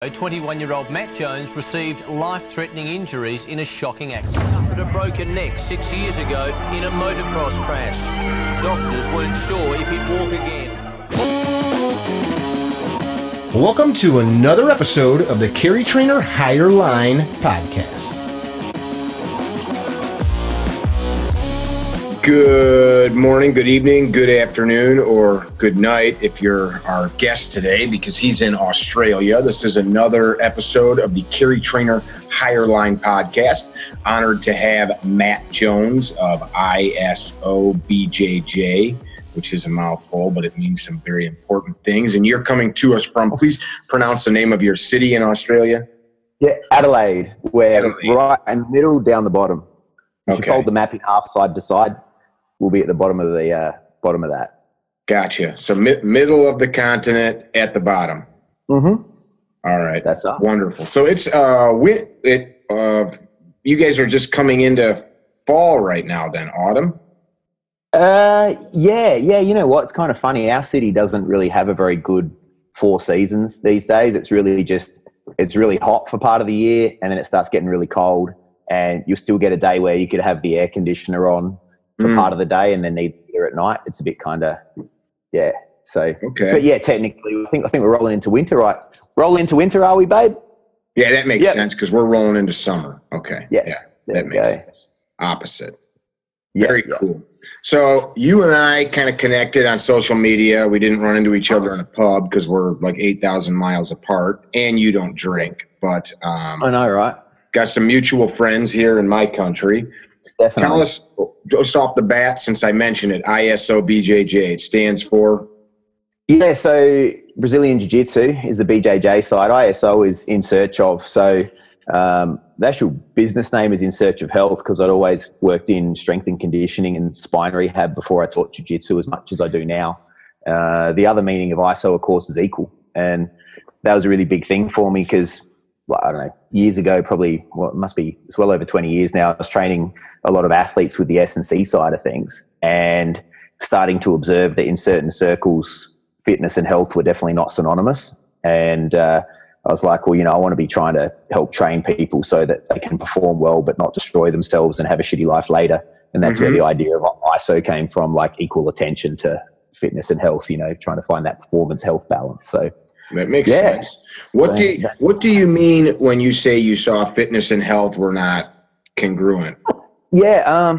21-year-old Matt Jones received life-threatening injuries in a shocking accident. Suffered a broken neck 6 years ago in a motocross crash. Doctors weren't sure if he'd walk again. Welcome to another episode of the Carry Trainer Higher Line podcast. Good morning, good evening, good afternoon, or good night if you're our guest today, because he's in Australia. This is another episode of the Carry Trainer Higher Line podcast. Honored to have Matt Jones of ISOBJJ, which is a mouthful, but it means some very important things. And you're coming to us from, please pronounce the name of your city in Australia. Yeah, Adelaide. We're right in the middle, down the bottom. If you fold the map in half side to side, we'll be at the bottom of the bottom of that. Gotcha. So middle of the continent at the bottom. Mm-hmm. All right. That's us. Wonderful. So it's you guys are just coming into fall right now then, autumn? Yeah. You know what? It's kind of funny. Our city doesn't really have a very good 4 seasons these days. It's really hot for part of the year, and then it starts getting really cold, and you'll still get a day where you could have the air conditioner on for part of the day and then need heater at night. It's a bit kind of, yeah. So, okay. But yeah, technically, I think we're rolling into winter, right? Rolling into winter, are we, babe? Yeah, that makes sense because we're rolling into summer. Okay. Yeah. That makes sense. Opposite. Yeah, Very cool. So you and I kind of connected on social media. We didn't run into each other in a pub because we're like 8,000 miles apart, and you don't drink. But I know, right? Got some mutual friends here in my country. Definitely. Tell us just off the bat, since I mentioned it, ISOBJJ. It stands for? Yeah, so Brazilian Ju-Jitsu is the BJJ side. ISO is in search of. So the actual business name is In Search of Health, because I'd always worked in strength and conditioning and spine rehab before I taught Jiu-Jitsu as much as I do now. The other meaning of ISO, of course, is equal. And that was a really big thing for me because, well, I don't know, years ago, probably, well, it's well over 20 years now, I was training a lot of athletes with the S&C side of things and starting to observe that in certain circles, fitness and health were definitely not synonymous. And I was like, well, I want to be trying to help train people so that they can perform well but not destroy themselves and have a shitty life later. And that's where the idea of ISO came from, like equal attention to fitness and health, trying to find that performance health balance. So that makes sense. What do you mean when you say you saw fitness and health were not congruent? Yeah,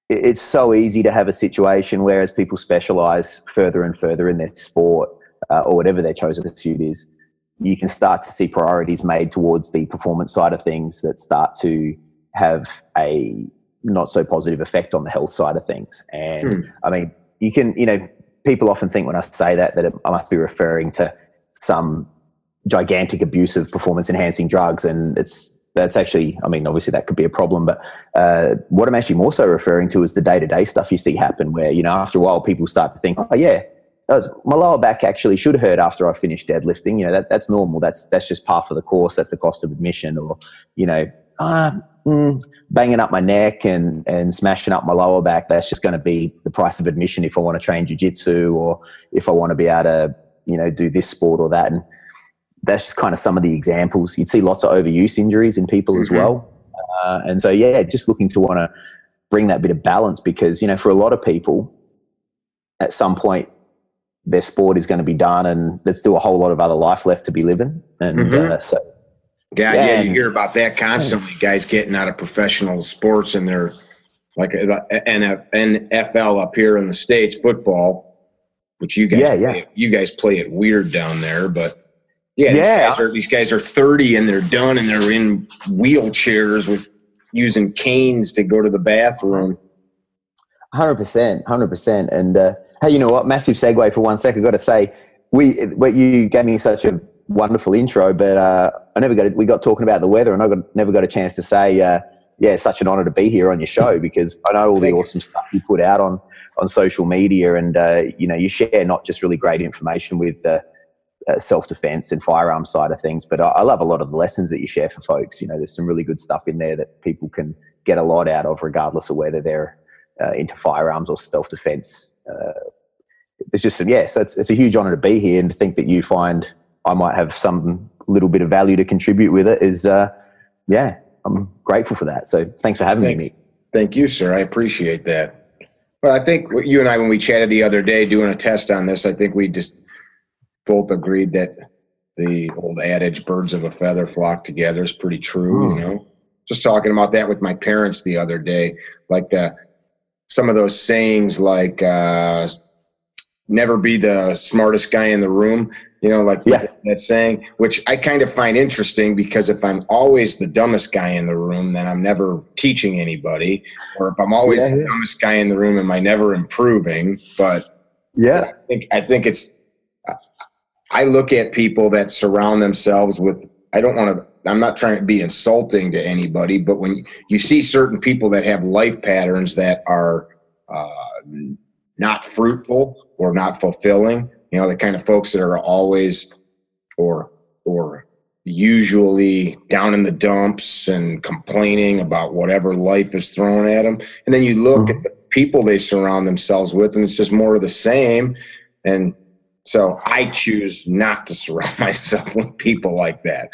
it's so easy to have a situation where as people specialize further and further in their sport or whatever their chosen pursuit is, you can start to see priorities made towards the performance side of things that start to have a not so positive effect on the health side of things. And I mean, you can, people often think when I say that I must be referring to some gigantic abuse of performance enhancing drugs, and that's actually, I mean, obviously that could be a problem, but what I'm actually more so referring to is the day-to-day stuff you see happen where, after a while people start to think, oh yeah, my lower back actually should hurt after I finish deadlifting. That's normal. That's just par for the course. That's the cost of admission. Or, banging up my neck and smashing up my lower back, that's just going to be the price of admission if I want to train jiu-jitsu or if I want to be able to, do this sport or that. And that's just kind of some of the examples. You'd see lots of overuse injuries in people as well. And so, yeah, just looking to want to bring that bit of balance because, for a lot of people, at some point, their sport is going to be done and there's still a whole lot of other life left to be living. And Yeah, you hear about that constantly. Guys getting out of professional sports and they're like NFL up here in the States, football, which you guys play it weird down there, but these guys are 30 and they're done and they're in wheelchairs with using canes to go to the bathroom. 100%. And hey, you know what? Massive segue for 1 second. I've got to say, you gave me such a wonderful intro, but we got talking about the weather, and I never got a chance to say, it's such an honor to be here on your show because I know all the awesome stuff you put out on social media, and you share not just really great information with self-defense and firearm side of things, but I love a lot of the lessons that you share for folks. There's some really good stuff in there that people can get a lot out of, regardless of whether they're into firearms or self-defense. It's just so it's a huge honor to be here and to think that you find I might have some little bit of value to contribute with it is, I'm grateful for that. So thanks for having me, Nick. Thank you, sir. I appreciate that. Well, I think you and I, when we chatted the other day doing a test on this, I think we just both agreed that the old adage, birds of a feather flock together, is pretty true, you know? Just talking about that with my parents the other day, like some of those sayings like never be the smartest guy in the room, you know, like that saying, which I kind of find interesting, because if I'm always the dumbest guy in the room, then I'm never teaching anybody. Or if I'm always the dumbest guy in the room, am I never improving? But I think it's, I look at people that surround themselves with, I'm not trying to be insulting to anybody, but when you see certain people that have life patterns that are not fruitful or not fulfilling, you know, the kind of folks that are always or usually down in the dumps and complaining about whatever life is thrown at them. And then you look at the people they surround themselves with, and it's just more of the same. And so I choose not to surround myself with people like that.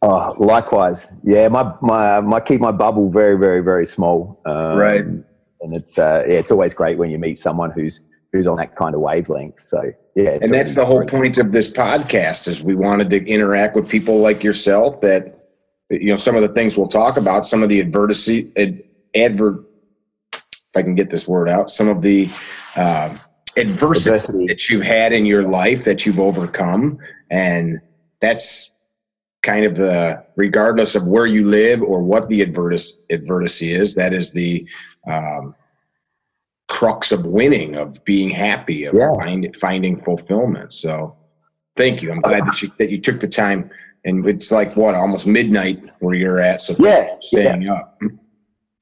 Oh, likewise. Yeah, my keep my bubble very, very, very small. Right. And it's always great when you meet someone who's on that kind of wavelength. So yeah. And that's the whole point of this podcast, is we wanted to interact with people like yourself that, you know, some of the things we'll talk about, some of the if I can get this word out, some of the adversity that you've had in your life that you've overcome. And that's kind of regardless of where you live or what the adversity is, that is the crux of winning, of being happy, of finding fulfillment. So thank you. I'm glad that you took the time, and it's like almost midnight where you're at. So staying up.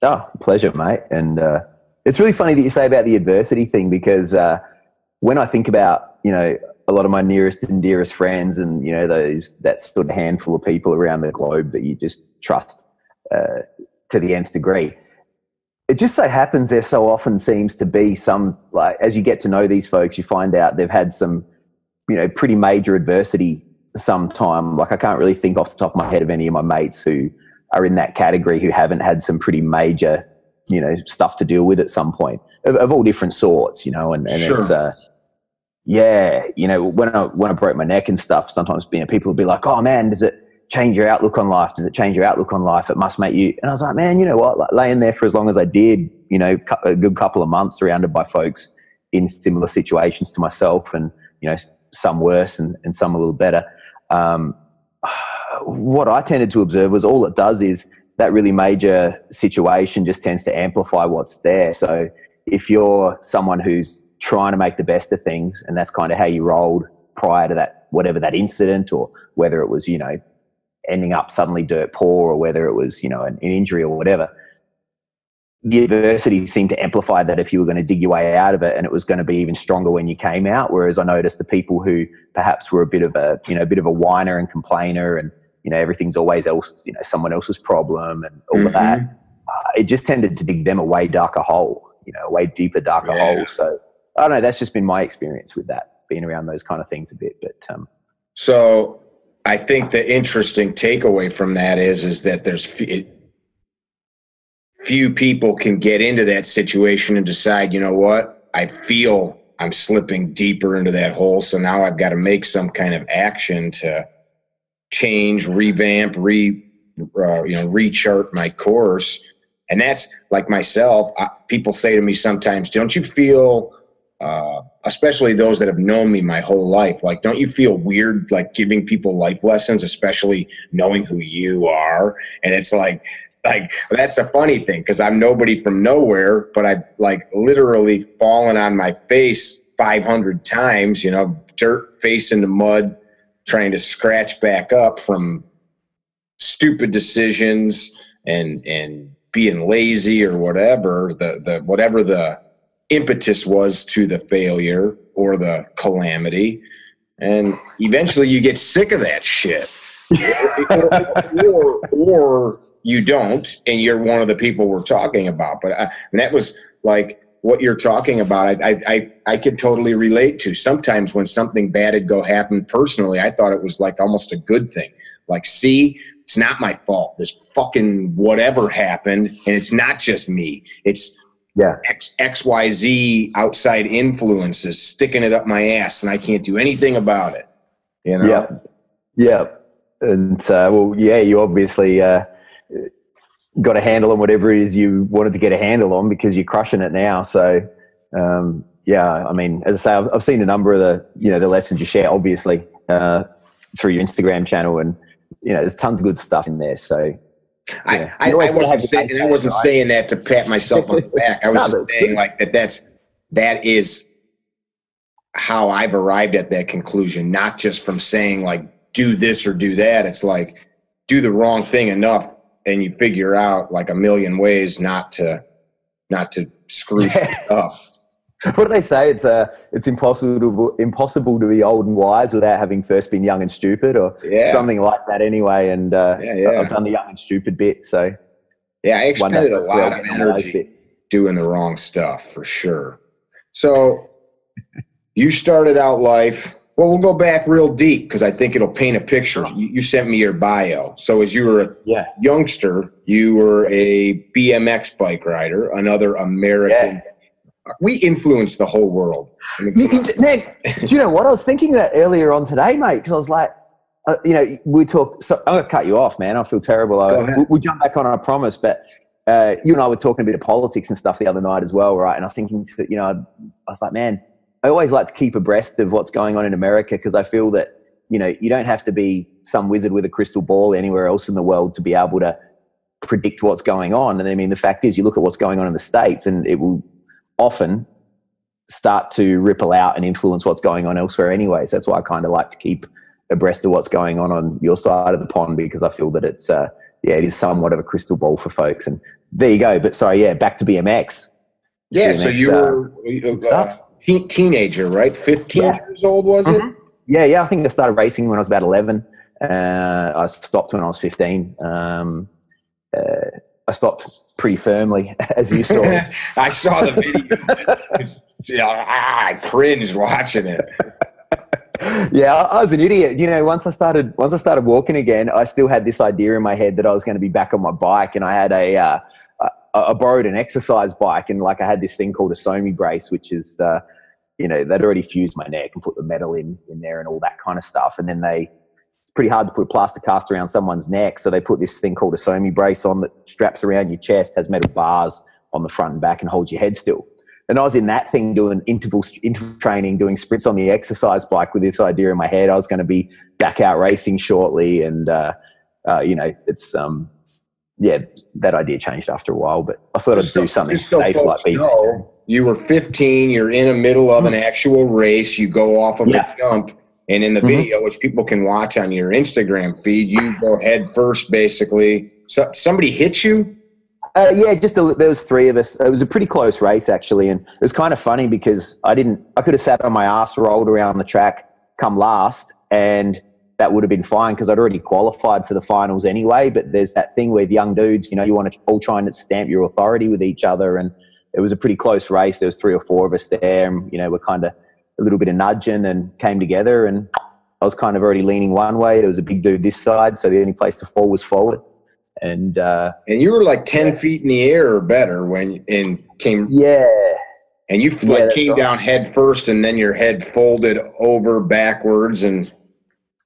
Oh, pleasure, mate. And it's really funny that you say about the adversity thing, because when I think about, you know, a lot of my nearest and dearest friends, and, you know, that sort of handful of people around the globe that you just trust to the nth degree, it just so happens there so often seems to be some, like, as you get to know these folks, you find out they've had some, you know, pretty major adversity sometime. Like, I can't really think off the top of my head of any of my mates who are in that category who haven't had some pretty major, you know, stuff to deal with at some point of all different sorts, you know, and it's, you know, when I broke my neck and stuff, sometimes, you know, people will be like, oh man, does it change your outlook on life? Does it change your outlook on life? It must make you. And I was like, man, you know what, like, laying there for as long as I did, you know, a good couple of months surrounded by folks in similar situations to myself, and, you know, some worse and some a little better. What I tended to observe was all it does is that really major situation just tends to amplify what's there. So if you're someone who's trying to make the best of things, and that's kind of how you rolled prior to that, whatever that incident, or whether it was, you know, ending up suddenly dirt poor, or whether it was, you know, an injury or whatever, the adversity seemed to amplify that if you were going to dig your way out of it, and it was going to be even stronger when you came out. Whereas I noticed the people who perhaps were a bit of a whiner and complainer, and, you know, everything's always someone else's problem and all of that, it just tended to dig them a way darker hole, you know, a way deeper, darker hole. So I don't know, that's just been my experience with that, being around those kind of things a bit. But so I think the interesting takeaway from that is that there's few people can get into that situation and decide, you know what, I feel I'm slipping deeper into that hole, so now I've got to make some kind of action to change, revamp, rechart my course. And that's like myself. People say to me sometimes, don't you feel, especially those that have known me my whole life, like, don't you feel weird, like, giving people life lessons, especially knowing who you are? And it's like that's a funny thing, because I'm nobody from nowhere, but I've, like, literally fallen on my face 500 times, you know, dirt, face in the mud, trying to scratch back up from stupid decisions and being lazy or whatever, whatever the impetus was to the failure or the calamity. And eventually you get sick of that shit. or you don't, and you're one of the people we're talking about. But and that was like, what you're talking about, I could totally relate to. Sometimes when something bad would happen personally, I thought it was like almost a good thing. Like, see, it's not my fault. This fucking whatever happened, and it's not just me. It's XYZ outside influences sticking it up my ass, and I can't do anything about it. You know? Yeah. And well, yeah, you obviously got a handle on whatever it is you wanted to get a handle on, because you're crushing it now. So yeah, I mean, as I say, I've seen a number of the lessons you share, obviously, through your Instagram channel, and there's tons of good stuff in there. So yeah. I wasn't saying that to pat myself on the back. I was just saying like that is how I've arrived at that conclusion, not just from saying like do this or do that. It's like do the wrong thing enough, and you figure out like a million ways not to screw shit up. What do they say? It's impossible to be old and wise without having first been young and stupid, or something like that. Anyway, and I've done the young and stupid bit. So yeah, I expended a lot of energy doing the wrong stuff for sure. So you started out life. Well, we'll go back real deep because I think it'll paint a picture. You sent me your bio. So as you were a youngster, you were a BMX bike rider, another American. Yeah. We influence the whole world. Man, do you know what? I was thinking that earlier on today, mate, because I was like, we talked. So I'm going to cut you off, man. I feel terrible. We'll jump back on, I promise. But you and I were talking a bit of politics and stuff the other night as well, right? And I was thinking, I was like, man, I always like to keep abreast of what's going on in America, because I feel that, you don't have to be some wizard with a crystal ball anywhere else in the world to be able to predict what's going on. And I mean, the fact is, you look at what's going on in the States, and it will often start to ripple out and influence what's going on elsewhere anyways. That's why I kind of like to keep abreast of what's going on your side of the pond, because I feel that it's it is somewhat of a crystal ball for folks. And there you go. But sorry, back to BMX. Yeah, BMX, so you were teenager, right? 15 years old, was it? Yeah. I think I started racing when I was about 11. I stopped when I was 15. I stopped pretty firmly, as you saw. I saw the video. I cringed watching it. Yeah, I was an idiot. Once I started walking again, I still had this idea in my head that I was going to be back on my bike, and I had I borrowed an exercise bike, and like I had this thing called a ISOMI brace, which is they'd already fused my neck and put the metal in there and all that kind of stuff, and then it's pretty hard to put a plaster cast around someone's neck, so they put this thing called a ISOMI brace on that straps around your chest, has metal bars on the front and back, and holds your head still. And I was in that thing doing interval training, doing sprints on the exercise bike with this idea in my head. I was going to be back out racing shortly, and it's that idea changed after a while. But I thought I'd do something safe like BJJ. You were 15. You're in the middle of an actual race. You go off of a jump. And in the video, which people can watch on your Instagram feed, you go head first, basically. So somebody hit you? There was three of us. It was a pretty close race, actually. And it was kind of funny because I could have sat on my ass, rolled around the track, come last, and that would have been fine because I'd already qualified for the finals anyway. But there's that thing with young dudes, you want to all try and stamp your authority with each other. And it was a pretty close race. There was 3 or 4 of us there, and, we're kind of a little bit of nudging and came together, and I was kind of already leaning one way. There was a big dude this side, so the only place to fall was forward. And you were like 10 feet in the air or better came. Yeah. And you came down head first, and then your head folded over backwards. And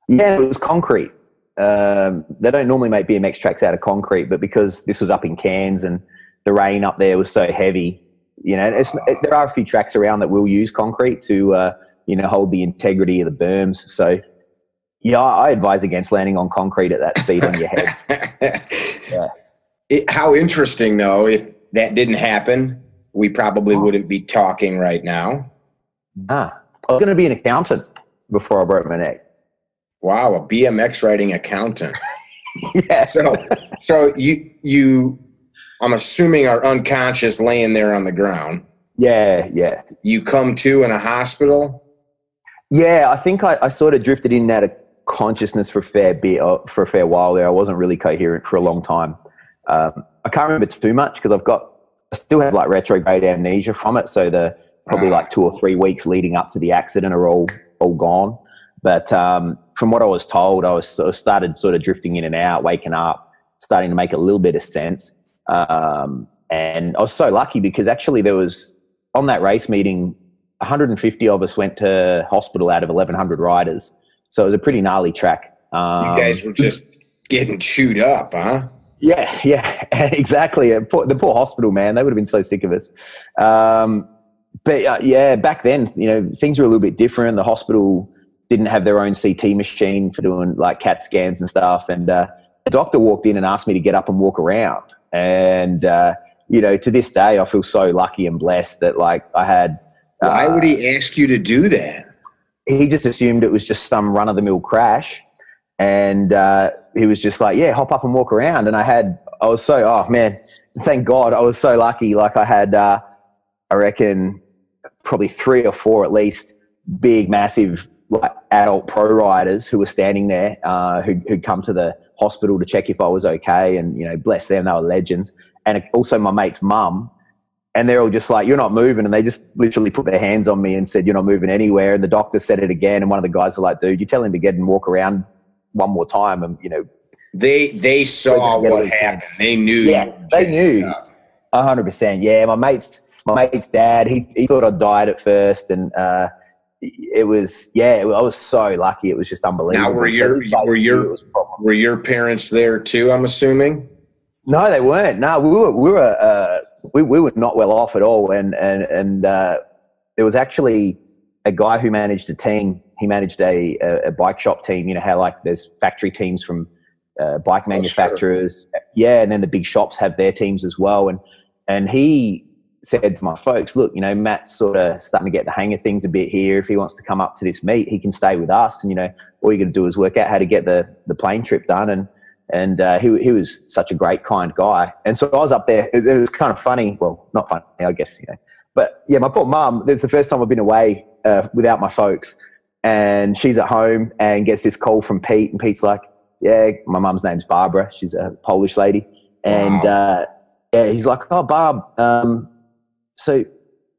yeah, it was concrete. They don't normally make BMX tracks out of concrete, but because this was up in Cairns and the rain up there was so heavy, there are a few tracks around that will use concrete to, hold the integrity of the berms. So, yeah, I advise against landing on concrete at that speed on your head. How interesting, though, if that didn't happen, we probably wouldn't be talking right now. I was going to be an accountant before I broke my neck. Wow, a BMX riding accountant. Yeah. So you I'm assuming are unconscious laying there on the ground. Yeah. You come to in a hospital? Yeah, I think I sort of drifted in and out of consciousness for a fair while there. I wasn't really coherent for a long time. I can't remember too much because I've got I still have like retrograde amnesia from it. So the probably like 2 or 3 weeks leading up to the accident are all gone. But from what I was told, I started sort of drifting in and out, waking up, starting to make a little bit of sense. And I was so lucky because actually there was, on that race meeting, 150 of us went to hospital out of 1,100 riders. So it was a pretty gnarly track. You guys were just getting chewed up, huh? Yeah, exactly. The poor hospital, man. They would have been so sick of us. But yeah, back then, you know, things were a little bit different. The hospital didn't have their own CT machine for doing like CAT scans and stuff. And the doctor walked in and asked me to get up and walk around. And, you know, to this day, I feel so lucky and blessed that like I had. Why would he ask you to do that? He just assumed it was just some run-of-the-mill crash. And he was just like, yeah, hop up and walk around. And I was so, oh man, thank God I was so lucky. Like I had, I reckon probably 3 or 4 at least big, massive, like adult pro riders who were standing there, who'd come to the hospital to check if I was okay. And, you know, bless them, they were legends. And also my mate's mum. And they're all just like, you're not moving. And they just literally put their hands on me and said, you're not moving anywhere. And the doctor said it again. And one of the guys was like, dude, you tell him to get and walk around one more time. And, you know, they saw what happened. They knew. Yeah, they knew. 100%. Yeah. My mate's dad, he thought I died at first. And it was, I was so lucky. It was just unbelievable. Now, were your parents there too, I'm assuming? No, they weren't. No, we were not well off at all. And there was actually a guy who managed a team. He managed a bike shop team. You know how like there's factory teams from bike manufacturers. Sure. Yeah, and then the big shops have their teams as well. And he said to my folks, look, you know, Matt's sort of starting to get the hang of things a bit here. If he wants to come up to this meet, he can stay with us. And, you know, all you got to do is work out how to get the plane trip done. And he was such a great, kind guy. And so I was up there. It was kind of funny. Well, not funny, I guess, you know. But, yeah, my poor mum, this is the first time I've been away without my folks. And she's at home and gets this call from Pete. And Pete's like, yeah, my mum's name's Barbara. She's a Polish lady. And, yeah, he's like, oh, Barb, so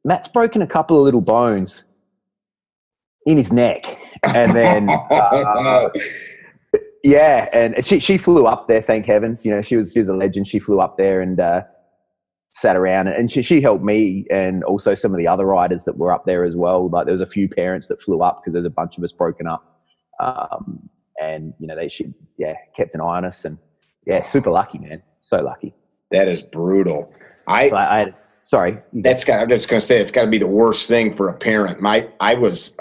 Matt's broken a couple of little bones in his neck. And then... yeah, and she flew up there, thank heavens. You know, she was a legend. She flew up there and sat around, and she helped me and also some of the other riders that were up there as well. Like there was a few parents that flew up because there's a bunch of us broken up, and you know she kept an eye on us, and super lucky, man, so lucky. That is brutal. Sorry, I'm just gonna say it's got to be the worst thing for a parent. I was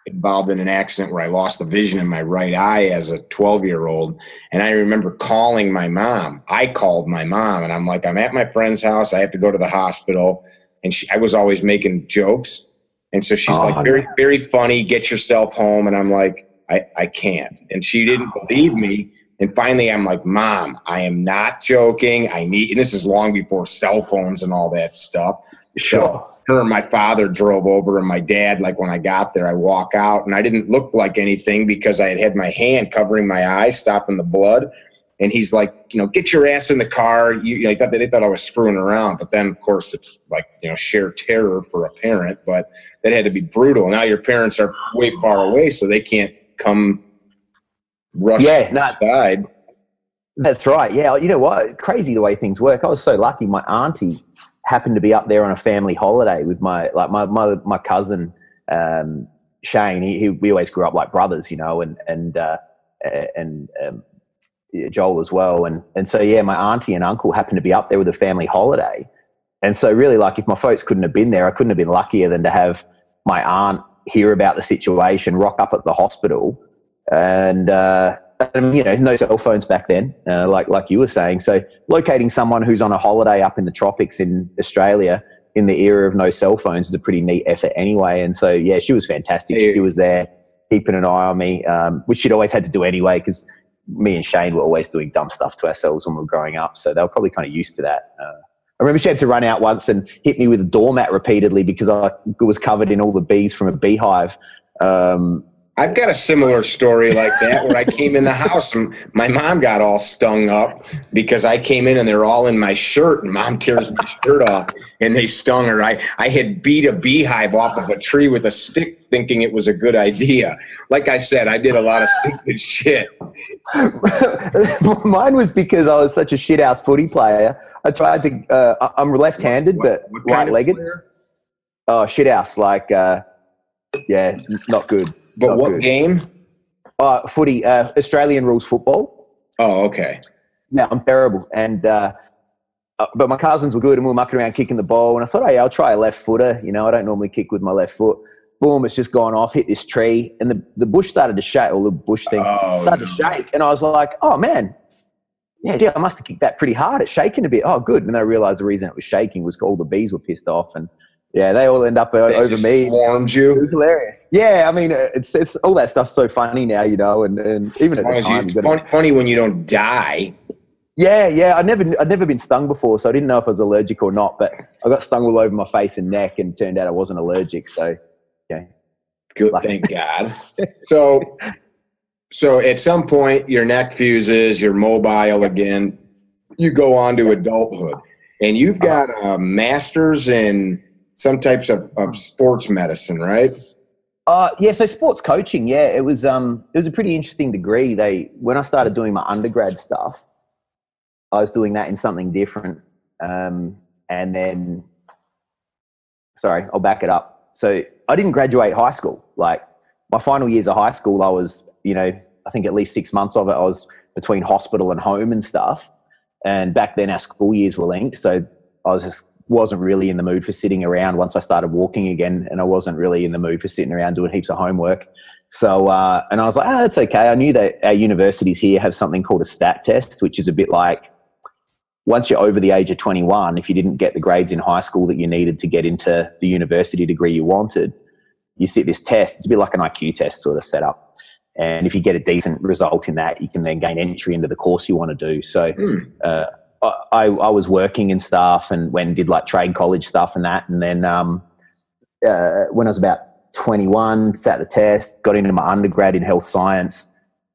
involved in an accident where I lost the vision in my right eye as a 12-year-old. And I remember calling my mom. I called my mom and I'm like, I'm at my friend's house. I have to go to the hospital. And I was always making jokes. And so she's like, very, very funny. Get yourself home. And I'm like, I can't. And she didn't believe me. And finally I'm like, Mom, I am not joking. And this is long before cell phones and all that stuff. Sure. So, her and my father drove over, and my dad, like when I got there, I walk out and I didn't look like anything because I had my hand covering my eye, stopping the blood. And he's like, you know, get your ass in the car. They thought I was screwing around. But then, of course, it's like, you know, sheer terror for a parent. But that had to be brutal. Now your parents are way far away, so they can't come rush inside. That's right. Yeah, you know what? Crazy the way things work. I was so lucky. My auntie happened to be up there on a family holiday with my cousin Shane. We always grew up like brothers, you know, and Joel as well. And so yeah, my auntie and uncle happened to be up there with a family holiday. And so really, like, if my folks couldn't have been there, I couldn't have been luckier than to have my aunt hear about the situation, rock up at the hospital, and you know, no cell phones back then, like you were saying. So locating someone who's on a holiday up in the tropics in Australia in the era of no cell phones is a pretty neat effort anyway. And so, yeah, she was fantastic. She was there keeping an eye on me, which she'd always had to do anyway because me and Shane were always doing dumb stuff to ourselves when we were growing up. So they were probably kind of used to that. I remember she had to run out once and hit me with a doormat repeatedly because I was covered in all the bees from a beehive. I've got a similar story like that where I came in the house and my mom got all stung up because I came in and they're all in my shirt and mom tears my shirt off and they stung her. I had beat a beehive off of a tree with a stick thinking it was a good idea. Like I said, I did a lot of stupid shit. Mine was because I was such a shithouse footy player. I tried to, I'm left-handed, but right-legged. Oh, shithouse, like, yeah, not good. But not what good. game? Footy, Australian rules football. Oh, okay. Yeah, I'm terrible. And but my cousins were good, and we were mucking around kicking the ball. And I thought, hey, I'll try a left footer. You know, I don't normally kick with my left foot. Boom, it's just gone off, hit this tree, and the bush started to shake, or the bush thing started to shake. And I was like, oh, man, yeah, I must have kicked that pretty hard. It's shaking a bit. Oh, good. And then I realized the reason it was shaking was all the bees were pissed off. And yeah, they all end up over me. Swarmed you. It was hilarious. Yeah, I mean, it's all that stuff's so funny now, you know, and even at the time. Funny when you don't die. Yeah. I'd never been stung before, so I didn't know if I was allergic or not. But I got stung all over my face and neck, and turned out I wasn't allergic. So, yeah. Good, thank God. So at some point, your neck fuses, you're mobile again. You go on to adulthood, and you've got a master's in some types of sports medicine, right? Yeah, so sports coaching, yeah. It was a pretty interesting degree. When I started doing my undergrad stuff, I was doing that in something different. And then, sorry, I'll back it up. So I didn't graduate high school. Like my final years of high school, I was, you know, I think at least 6 months of it, I was between hospital and home and stuff. And back then our school years were linked. So I wasn't really in the mood for sitting around once I started walking again, and I wasn't really in the mood for sitting around doing heaps of homework. So, and I was like, that's okay. I knew that our universities here have something called a stat test, which is a bit like once you're over the age of 21, if you didn't get the grades in high school that you needed to get into the university degree you wanted, you sit this test. It's a bit like an IQ test sort of setup. And if you get a decent result in that, you can then gain entry into the course you want to do. So, I was working and stuff, and went and did like trade college stuff and that. And then when I was about 21, sat the test, got into my undergrad in health science,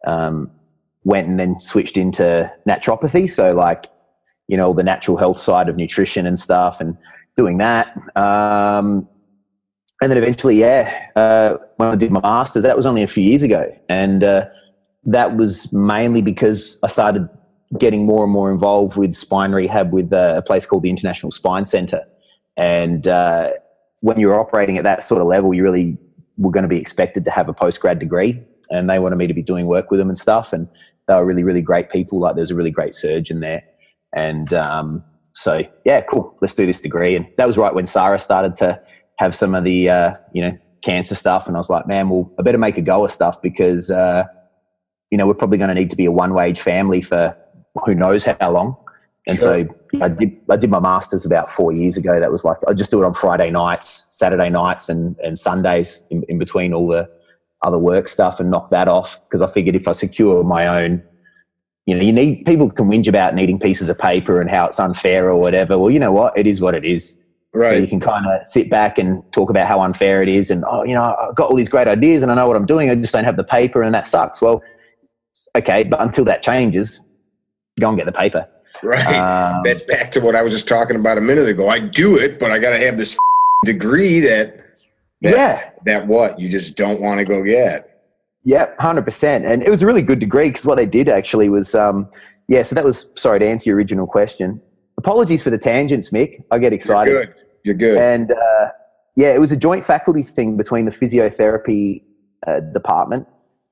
went and then switched into naturopathy. So like, you know, the natural health side of nutrition and stuff, and doing that. And then eventually, when I did my master's, that was only a few years ago. And that was mainly because I started getting more and more involved with spine rehab with a place called the International Spine Centre. And when you're operating at that sort of level, you really were going to be expected to have a postgrad degree, and they wanted me to be doing work with them and stuff. And they were really, really great people. Like there's a really great surgeon there. And so, yeah, cool, let's do this degree. And that was right when Sarah started to have some of the, cancer stuff. And I was like, man, well, I better make a go of stuff because, we're probably going to need to be a one-wage family for who knows how long. And so I did my master's about 4 years ago. That was like, I just do it on Friday nights, Saturday nights and Sundays in between all the other work stuff, and knock that off. Because I figured if I secure my own, people can whinge about needing pieces of paper and how it's unfair or whatever. Well, you know what? It is what it is. Right. So you can kind of sit back and talk about how unfair it is. And, I've got all these great ideas and I know what I'm doing. I just don't have the paper, and that sucks. Well, okay, but until that changes, go and get the paper. Right. That's back to what I was just talking about a minute ago. I do it, but I got to have this degree that what you just don't want to go get. Yeah, 100%. And it was a really good degree because what they did actually was, so that was, sorry, to answer your original question. Apologies for the tangents, Mick. I get excited. You're good. And it was a joint faculty thing between the physiotherapy department,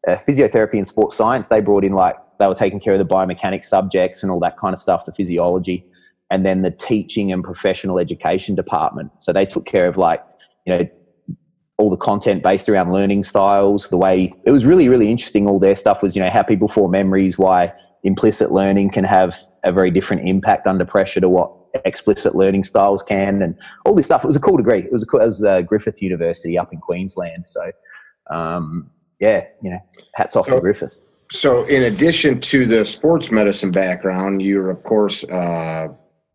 physiotherapy and sports science. They brought in they were taking care of the biomechanics subjects and all that kind of stuff, the physiology, and then the teaching and professional education department. So they took care of all the content based around learning styles, the way it was really, really interesting. All their stuff was, how people form memories, why implicit learning can have a very different impact under pressure to what explicit learning styles can, and all this stuff. It was a cool degree. It was Griffith University up in Queensland. So, hats off to Griffith. So in addition to the sports medicine background, you're, of course,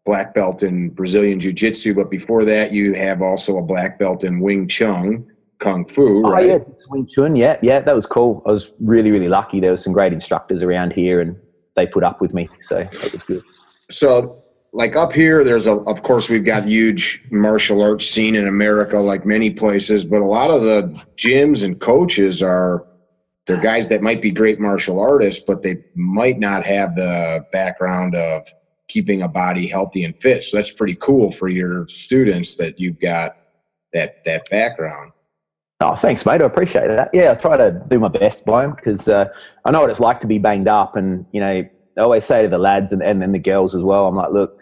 black belt in Brazilian Ju-Jitsu, but before that you have also a black belt in Wing Chun. Kung Fu, Oh, right? yeah, Wing Chun, yeah, that was cool. I was really, really lucky. There were some great instructors around here, and they put up with me, so that was good. So, like up here, of course, we've got huge martial arts scene in America, like many places, but a lot of the gyms and coaches they're guys that might be great martial artists, but they might not have the background of keeping a body healthy and fit. So that's pretty cool for your students that you've got that background. Oh, thanks, mate. I appreciate that. Yeah, I try to do my best by them because I know what it's like to be banged up. And, you know, I always say to the lads and then the girls as well, I'm like, look,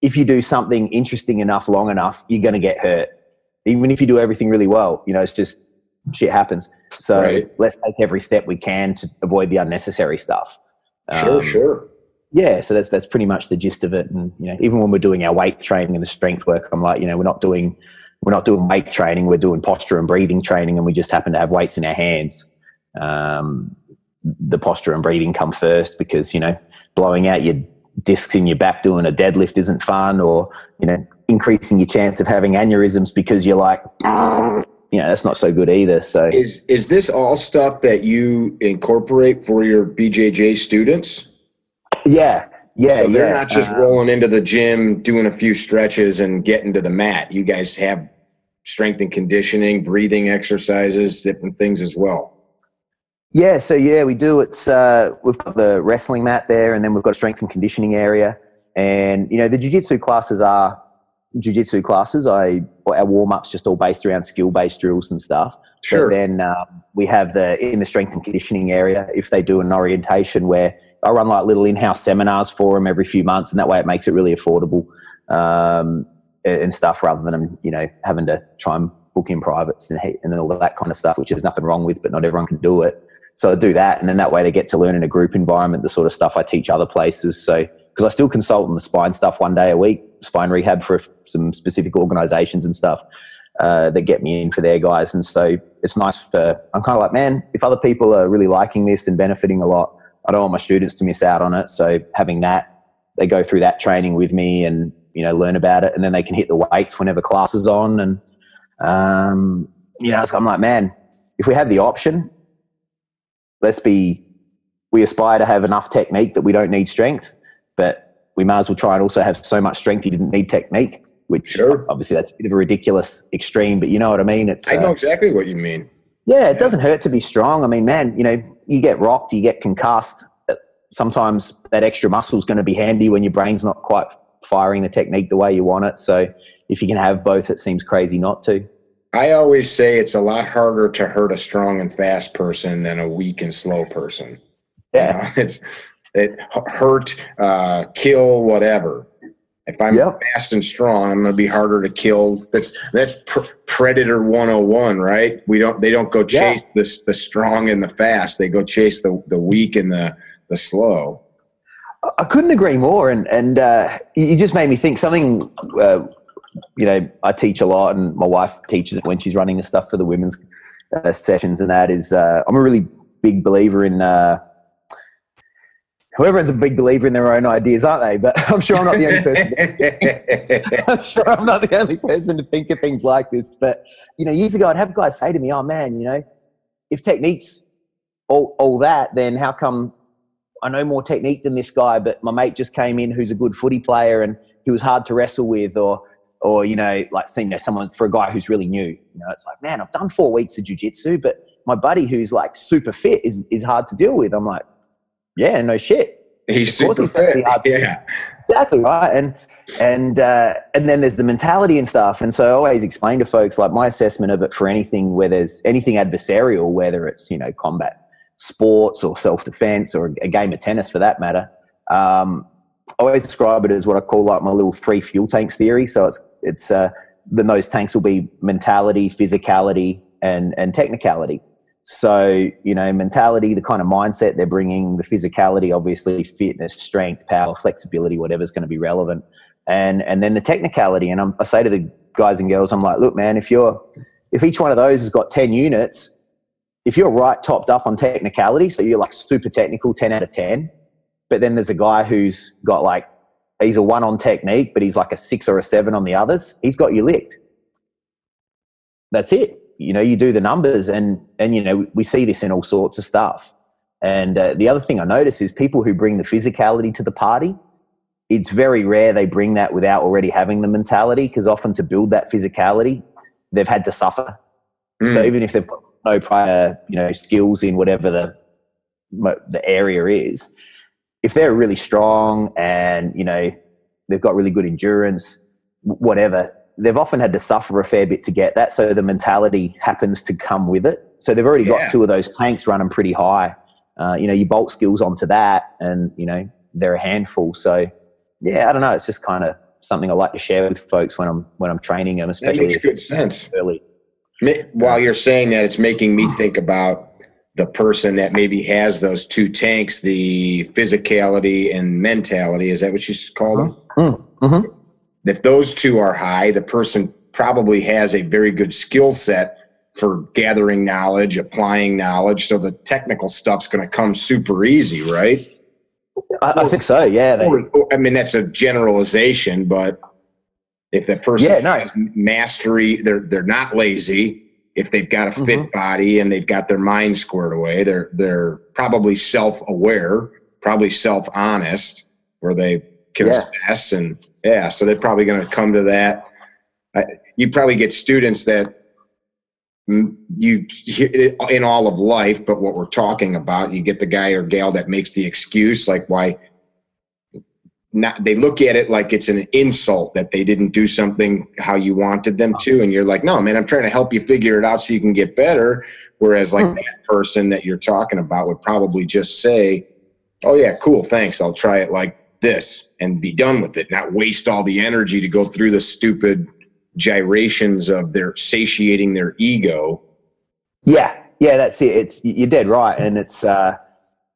if you do something interesting enough, long enough, you're going to get hurt. Even if you do everything really well, you know, it's just shit happens. So right. Let's take every step we can to avoid the unnecessary stuff. Sure. Yeah, so that's pretty much the gist of it. And, you know, even when we're doing our weight training and the strength work, I'm like, you know, we're not doing weight training, we're doing posture and breathing training, and we just happen to have weights in our hands. The posture and breathing come first because, you know, blowing out your discs in your back doing a deadlift isn't fun, or, you know, increasing your chance of having aneurysms because you're like, you know, that's not so good either. So is this all stuff that you incorporate for your BJJ students? Yeah. So they're not just rolling into the gym, doing a few stretches and getting to the mat. You guys have strength and conditioning, breathing exercises, different things as well. Yeah, so yeah, we do. It's we've got the wrestling mat there, and then we've got a strength and conditioning area. And, you know, the jiu-jitsu classes are jiu-jitsu classes. Our warm-up's just all based around skill-based drills and stuff. Sure. But then we have in the strength and conditioning area, if they do an orientation, where I run like little in-house seminars for them every few months, and that way it makes it really affordable and stuff, rather than them, you know, having to try and book in privates and all that kind of stuff, which there's nothing wrong with, but not everyone can do it. So I do that, and then that way they get to learn in a group environment, the sort of stuff I teach other places. So, because I still consult on the spine stuff 1 day a week, spine rehab for some specific organizations and stuff that get me in for their guys. And so it's nice I'm kind of like, man, if other people are really liking this and benefiting a lot, I don't want my students to miss out on it. So having that, they go through that training with me and, you know, learn about it, and then they can hit the weights whenever class is on. And, you know, so I'm like, man, if we have the option, we aspire to have enough technique that we don't need strength, but we may as well try and also have so much strength you didn't need technique, which sure. Obviously that's a bit of a ridiculous extreme, but you know what I mean? I know exactly what you mean. Yeah, it doesn't hurt to be strong. I mean, man, you know, you get rocked, you get concussed. Sometimes that extra muscle is going to be handy when your brain's not quite firing the technique the way you want it. So if you can have both, it seems crazy not to. I always say it's a lot harder to hurt a strong and fast person than a weak and slow person. Yeah. You know, hurt, kill, whatever. If I'm fast and strong, I'm going to be harder to kill. That's Predator 101, right? They don't go chase the strong and the fast. They go chase the weak and the slow. I couldn't agree more. And you just made me think something. You know, I teach a lot, and my wife teaches it when she's running the stuff for the women's sessions, and that is I'm a really big believer in everyone's a big believer in their own ideas, aren't they? But I'm sure I'm not the only person. I'm sure I'm not the only person to think of things like this. But, you know, years ago I'd have guys say to me, oh man, you know, if technique's all that, then how come I know more technique than this guy, but my mate just came in who's a good footy player and he was hard to wrestle with, or you know, like seeing someone for a guy who's really new. You know, it's like, man, I've done 4 weeks of jiu-jitsu, but my buddy who's like super fit is hard to deal with. I'm like, yeah, no shit. He's super fit. Yeah, exactly right. And then there's the mentality and stuff. And so I always explain to folks, like, my assessment of it for anything where there's anything adversarial, whether it's, you know, combat sports or self-defense or a game of tennis for that matter. I always describe it as what I call like my little 3 fuel tanks theory. So it's then those tanks will be mentality, physicality, and technicality. So, you know, mentality, the kind of mindset they're bringing, the physicality, obviously fitness, strength, power, flexibility, whatever's going to be relevant. And then the technicality. And I say to the guys and girls, I'm like, look, man, if each one of those has got 10 units, if you're right topped up on technicality, so you're like super technical, 10 out of 10, but then there's a guy who's got like, he's a 1 on technique, but he's like a 6 or a 7 on the others, he's got you licked. That's it. you do the numbers and we see this in all sorts of stuff. And the other thing I notice is people who bring the physicality to the party, it's very rare they bring that without already having the mentality, because often to build that physicality, they've had to suffer. So even if they've got no prior, skills in whatever the area is, if they're really strong and, they've got really good endurance, whatever, they've often had to suffer a fair bit to get that. So the mentality happens to come with it. So they've already got 2 of those tanks running pretty high. You bolt skills onto that and, they're a handful. So yeah, I don't know. It's just kind of something I like to share with folks when I'm training them, especially that makes good sense. Early. While you're saying that, it's making me think about the person that maybe has those 2 tanks, the physicality and mentality. Is that what you call them? Mm-hmm. If those 2 are high, the person probably has a very good skill set for gathering knowledge, applying knowledge. So the technical stuff's going to come super easy, right? I think so, yeah. I mean, that's a generalization, but if that person has mastery, they're not lazy. If they've got a fit body and they've got their mind squared away, they're probably self-aware, probably self-honest, where they can assess. And so they're probably going to come to that. You probably get students that you in all of life, but what we're talking about, you get the guy or gal that makes the excuse, like why not, they look at it like it's an insult that they didn't do something how you wanted them to, and you're like, no man, I'm trying to help you figure it out so you can get better. Whereas like that person that you're talking about would probably just say, oh yeah, cool, thanks, I'll try it like this and be done with it, not waste all the energy to go through the stupid gyrations of their satiating their ego. Yeah, that's it. You're dead right, and it's an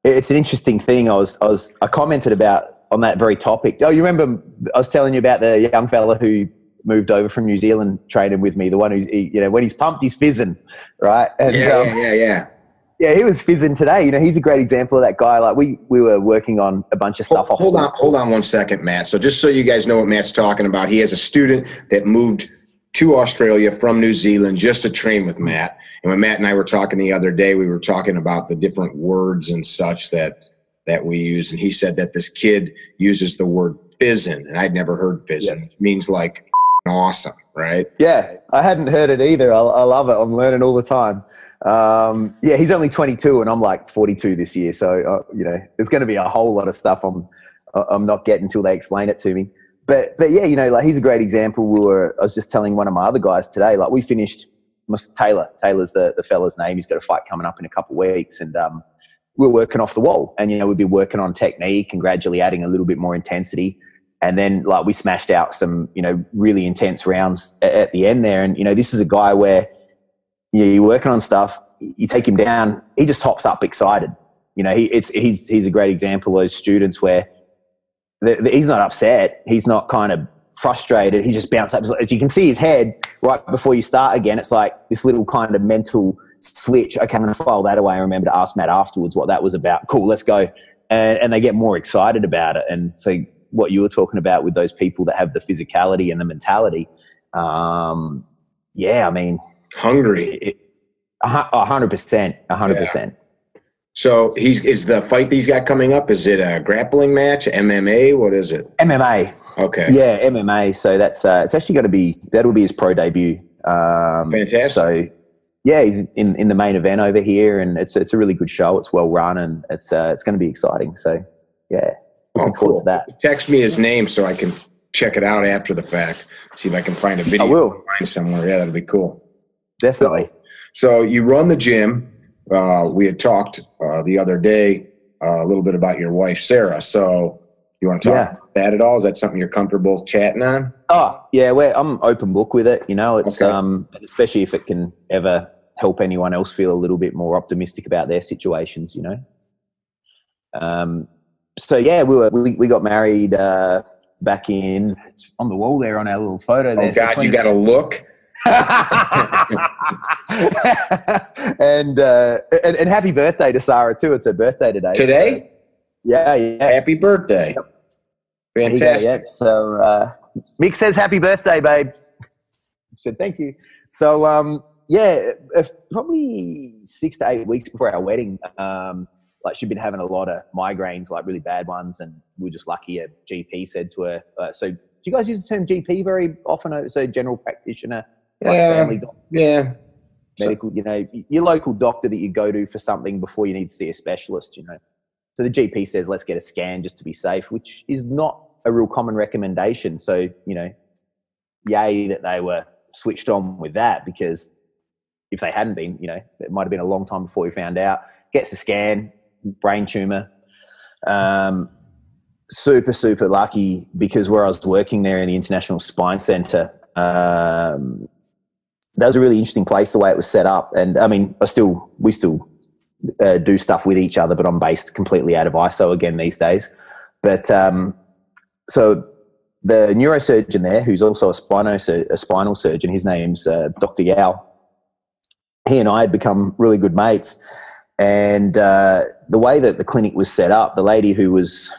interesting thing. I commented about on that very topic. Oh, you remember I was telling you about the young fella who moved over from New Zealand training with me, the one who's when he's pumped, he's fizzing, right? And, yeah, he was fizzing today. He's a great example of that guy. Like we were working on a bunch of stuff. Hold on 1 second, Matt. So just so you guys know what Matt's talking about, he has a student that moved to Australia from New Zealand just to train with Matt. And when Matt and I were talking the other day, we were talking about the different words and such that we use. And he said that this kid uses the word fizzing, and I'd never heard fizzing. It means like awesome, right? Yeah, I hadn't heard it either. I love it. I'm learning all the time. He's only 22 and I'm like 42 this year. So, there's going to be a whole lot of stuff I'm not getting until they explain it to me. But yeah, like he's a great example. I was just telling one of my other guys today, like we finished, Taylor's the fella's name. He's got a fight coming up in a couple of weeks, and we're working off the wall, and, we'd be working on technique and gradually adding a little bit more intensity. And then like we smashed out some, really intense rounds at the end there. And, this is a guy where, you're working on stuff, you take him down, he just hops up excited. He's a great example of those students where he's not upset. He's not kind of frustrated. He just bounced up. As you can see his head right before you start again, it's like this little kind of mental switch. Okay, I'm going to file that away. I remember to ask Matt afterwards what that was about. Cool, let's go. And they get more excited about it. And so what you were talking about with those people that have the physicality and the mentality, hungry. 100%. 100%. So is the fight he's got coming up, is it a grappling match, MMA? What is it? MMA. Okay. Yeah, MMA. So that's it's actually going to be, that'll be his pro debut. Fantastic. So yeah, he's in the main event over here, and it's a really good show. It's well run, and it's going to be exciting. So yeah, looking forward to that. Text me his name so I can check it out after the fact. See if I can find a video. I will. Find somewhere. Yeah, that'll be cool. Definitely. So you run the gym. We had talked the other day a little bit about your wife, Sarah. So you want to talk about that at all? Is that something you're comfortable chatting on? Oh, yeah. I'm open book with it. It's especially if it can ever help anyone else feel a little bit more optimistic about their situations, So yeah, we got married back in, it's on the wall there on our little photo there. Oh God, you got to look. and happy birthday to Sarah too. It's her birthday today. Today? So, yeah. Happy birthday. Yep. Fantastic. So Mick says happy birthday, babe. I said thank you. So yeah, probably 6 to 8 weeks before our wedding, like she'd been having a lot of migraines, like really bad ones, and we were just lucky a GP said to her, so do you guys use the term GP very often? So general practitioner, like family doctor? Yeah. Medical, you know, your local doctor that you go to for something before you need to see a specialist, you know. So the GP says, let's get a scan just to be safe, which is not a real common recommendation. So, you know, yay that they were switched on with that, because if they hadn't been, you know, it might have been a long time before we found out. Gets a scan, brain tumor. Super, super lucky, because where I was working there in the International Spine Centre, that was a really interesting place, the way it was set up. And I mean, we still do stuff with each other, but I'm based completely out of ISO again these days. But so the neurosurgeon there, who's also a spinal surgeon, his name's Dr. Yao. He and I had become really good mates. And the way that the clinic was set up, the lady who was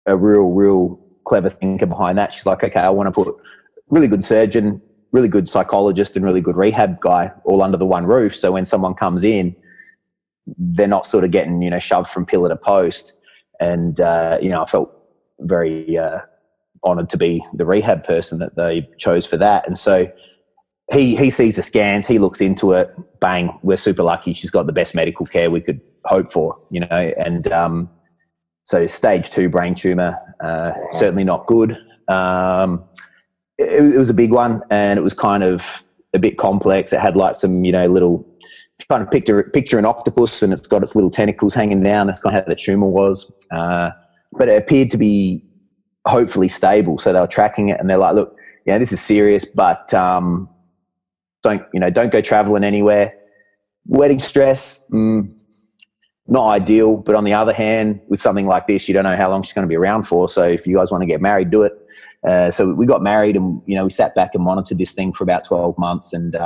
a real clever thinker behind that, she's like, okay, I want to put really good surgeon, really good psychologist, and really good rehab guy all under the one roof. So when someone comes in, they're not sort of getting, you know, shoved from pillar to post. And, you know, I felt very honoured to be the rehab person that they chose for that. And so he sees the scans, he looks into it, bang, we're super lucky. She's got the best medical care we could hope for, you know. And so stage 2 brain tumour, certainly not good. It was a big one, and it was kind of a bit complex. It had like some, you know, little, kind of picture an octopus, and it's got its little tentacles hanging down. That's kind of how the tumour was. But it appeared to be hopefully stable. So they were tracking it, and they're like, look, yeah, this is serious, but don't go traveling anywhere. Wedding stress, not ideal. But on the other hand, with something like this, you don't know how long she's going to be around for. So if you guys want to get married, do it. So we got married, and, you know, we sat back and monitored this thing for about 12 months, and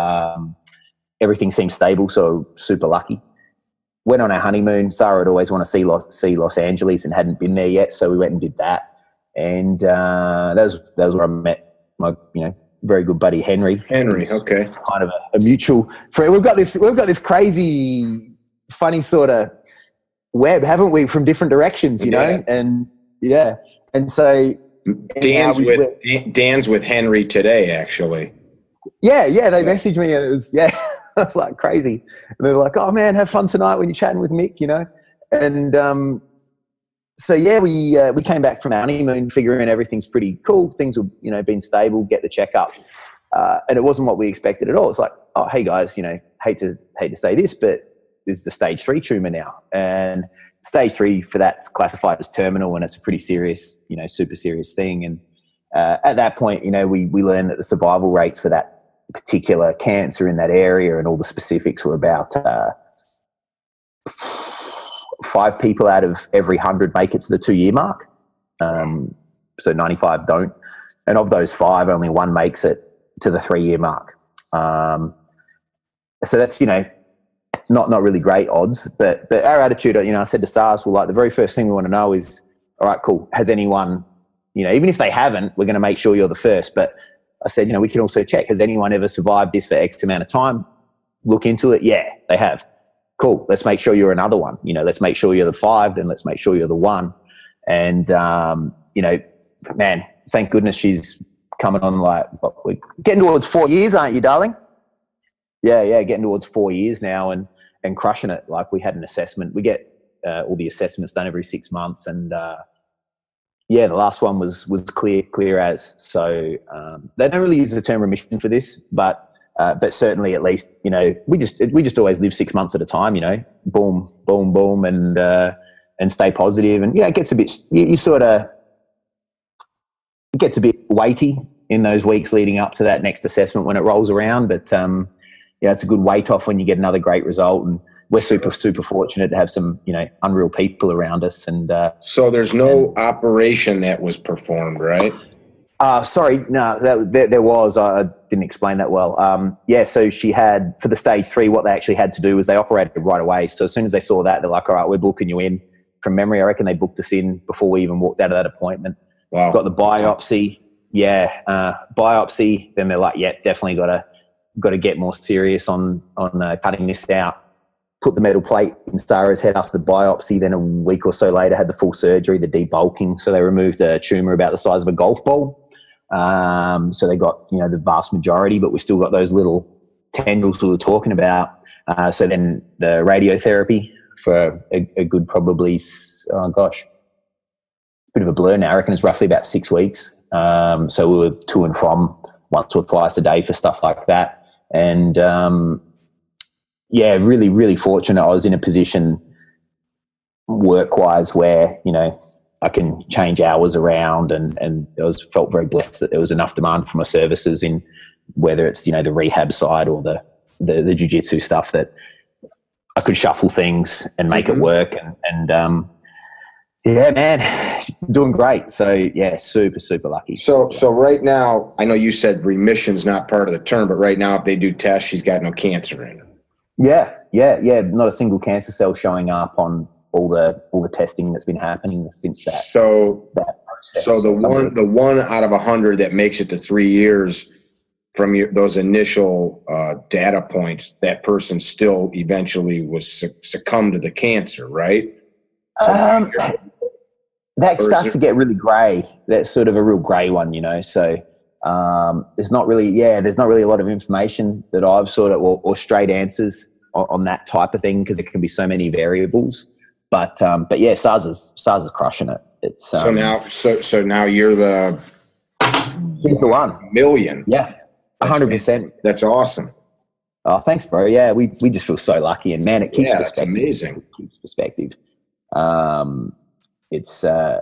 everything seemed stable. So super lucky. Went on our honeymoon. Sarah had always wanted to see Los Angeles and hadn't been there yet. So we went and did that. And that was where I met my, you know, very good buddy, Henry. Okay. Kind of a mutual friend. We've got this crazy, funny sort of web, haven't we, from different directions, you know? And yeah. And so Dan's with Henry today, actually. Yeah. They messaged me, and it was, it's like crazy. And they're like, oh man, have fun tonight when you're chatting with Mick, you know? And so yeah, we came back from our honeymoon figuring everything's pretty cool. Things were, you know, been stable, get the checkup. And it wasn't what we expected at all. It's like, oh, hey guys, you know, hate to say this, but there's the stage 3 tumor now. And stage 3 for that's classified as terminal, and it's a pretty serious, you know, super serious thing. And at that point, you know, we learned that the survival rates for that particular cancer in that area and all the specifics were about 5 people out of every 100 make it to the 2-year mark. So 95 don't. And of those 5, only 1 makes it to the 3-year mark. So that's, you know, not really great odds. But our attitude, you know, I said to SARS, well, like, the very first thing we want to know is, all right, cool, has anyone, you know, even if they haven't, we're going to make sure you're the first. But I said, you know, we can also check, has anyone ever survived this for X amount of time? Look into it. Yeah, they have. Cool. Let's make sure you're another one. You know, let's make sure you're the 5, then let's make sure you're the 1. And, you know, man, thank goodness she's coming on, like, we're getting towards 4 years, aren't you, darling? Yeah, getting towards 4 years now and crushing it. Like, we had an assessment. We get all the assessments done every 6 months. And, yeah, the last one was clear as. So they don't really use the term remission for this, but certainly, at least, you know, we just always live 6 months at a time, you know, boom, boom, boom, and stay positive. And, you know, it gets a bit, you sort of, it gets a bit weighty in those weeks leading up to that next assessment when it rolls around. But, yeah, it's a good weight off when you get another great result. And we're super, super fortunate to have some, you know, unreal people around us. And so there's no operation that was performed, right? Sorry, no, there was. I didn't explain that well. Yeah, so she had, for the stage 3, what they actually had to do was they operated right away. So as soon as they saw that, they're like, all right, we're booking you in. From memory, I reckon they booked us in before we even walked out of that appointment. Wow. Got the biopsy. Yeah, biopsy. Then they're like, yeah, definitely got got to get more serious on cutting this out. Put the metal plate in Sarah's head after the biopsy. Then a week or so later, had the full surgery, the debulking. So they removed a tumor about the size of a golf ball. So they got, you know, the vast majority, but we still got those little tendrils we were talking about. So then the radiotherapy for a good probably, oh gosh, a bit of a blur now. I reckon it's roughly about 6 weeks. So we were to and from once or twice a day for stuff like that. And yeah, really, really fortunate. I was in a position work-wise where, you know, I can change hours around, and I felt very blessed that there was enough demand for my services in whether it's, you know, the rehab side or the jiu-jitsu stuff, that I could shuffle things and make it work. And yeah, man, doing great. So yeah, super, super lucky. So right now, I know you said remission's not part of the term, but right now if they do tests, she's got no cancer in her. Yeah. Not a single cancer cell showing up on all the testing that's been happening since that. So the one out of 100 that makes it to 3 years from those initial data points, that person still eventually was succumbed to the cancer, right? So that starts to get really grey. That's sort of a real grey one, you know. So there's not really a lot of information that I've sort of, or straight answers on that type of thing, because it can be so many variables. But yeah, SARS is crushing it. It's so now you're he's the one million. Yeah, 100%. That's awesome. Oh, thanks, bro. Yeah, we just feel so lucky, and man, it keeps perspective. It's amazing. It keeps perspective. It's yeah,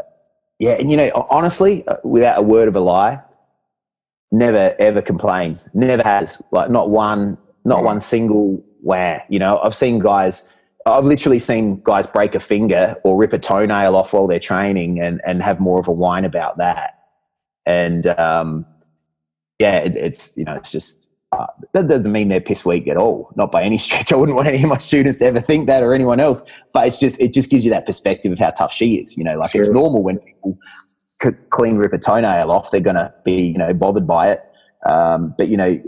and you know, honestly, without a word of a lie, never ever complains. Never has. Like not one single wah. You know, I've literally seen guys break a finger or rip a toenail off while they're training and have more of a whine about that. And yeah, it's you know, it's just that doesn't mean they're piss weak at all. Not by any stretch. I wouldn't want any of my students to ever think that, or anyone else. But it just gives you that perspective of how tough she is. You know, like It's normal when people clean rip a toenail off, they're gonna be, you know, bothered by it. But you know,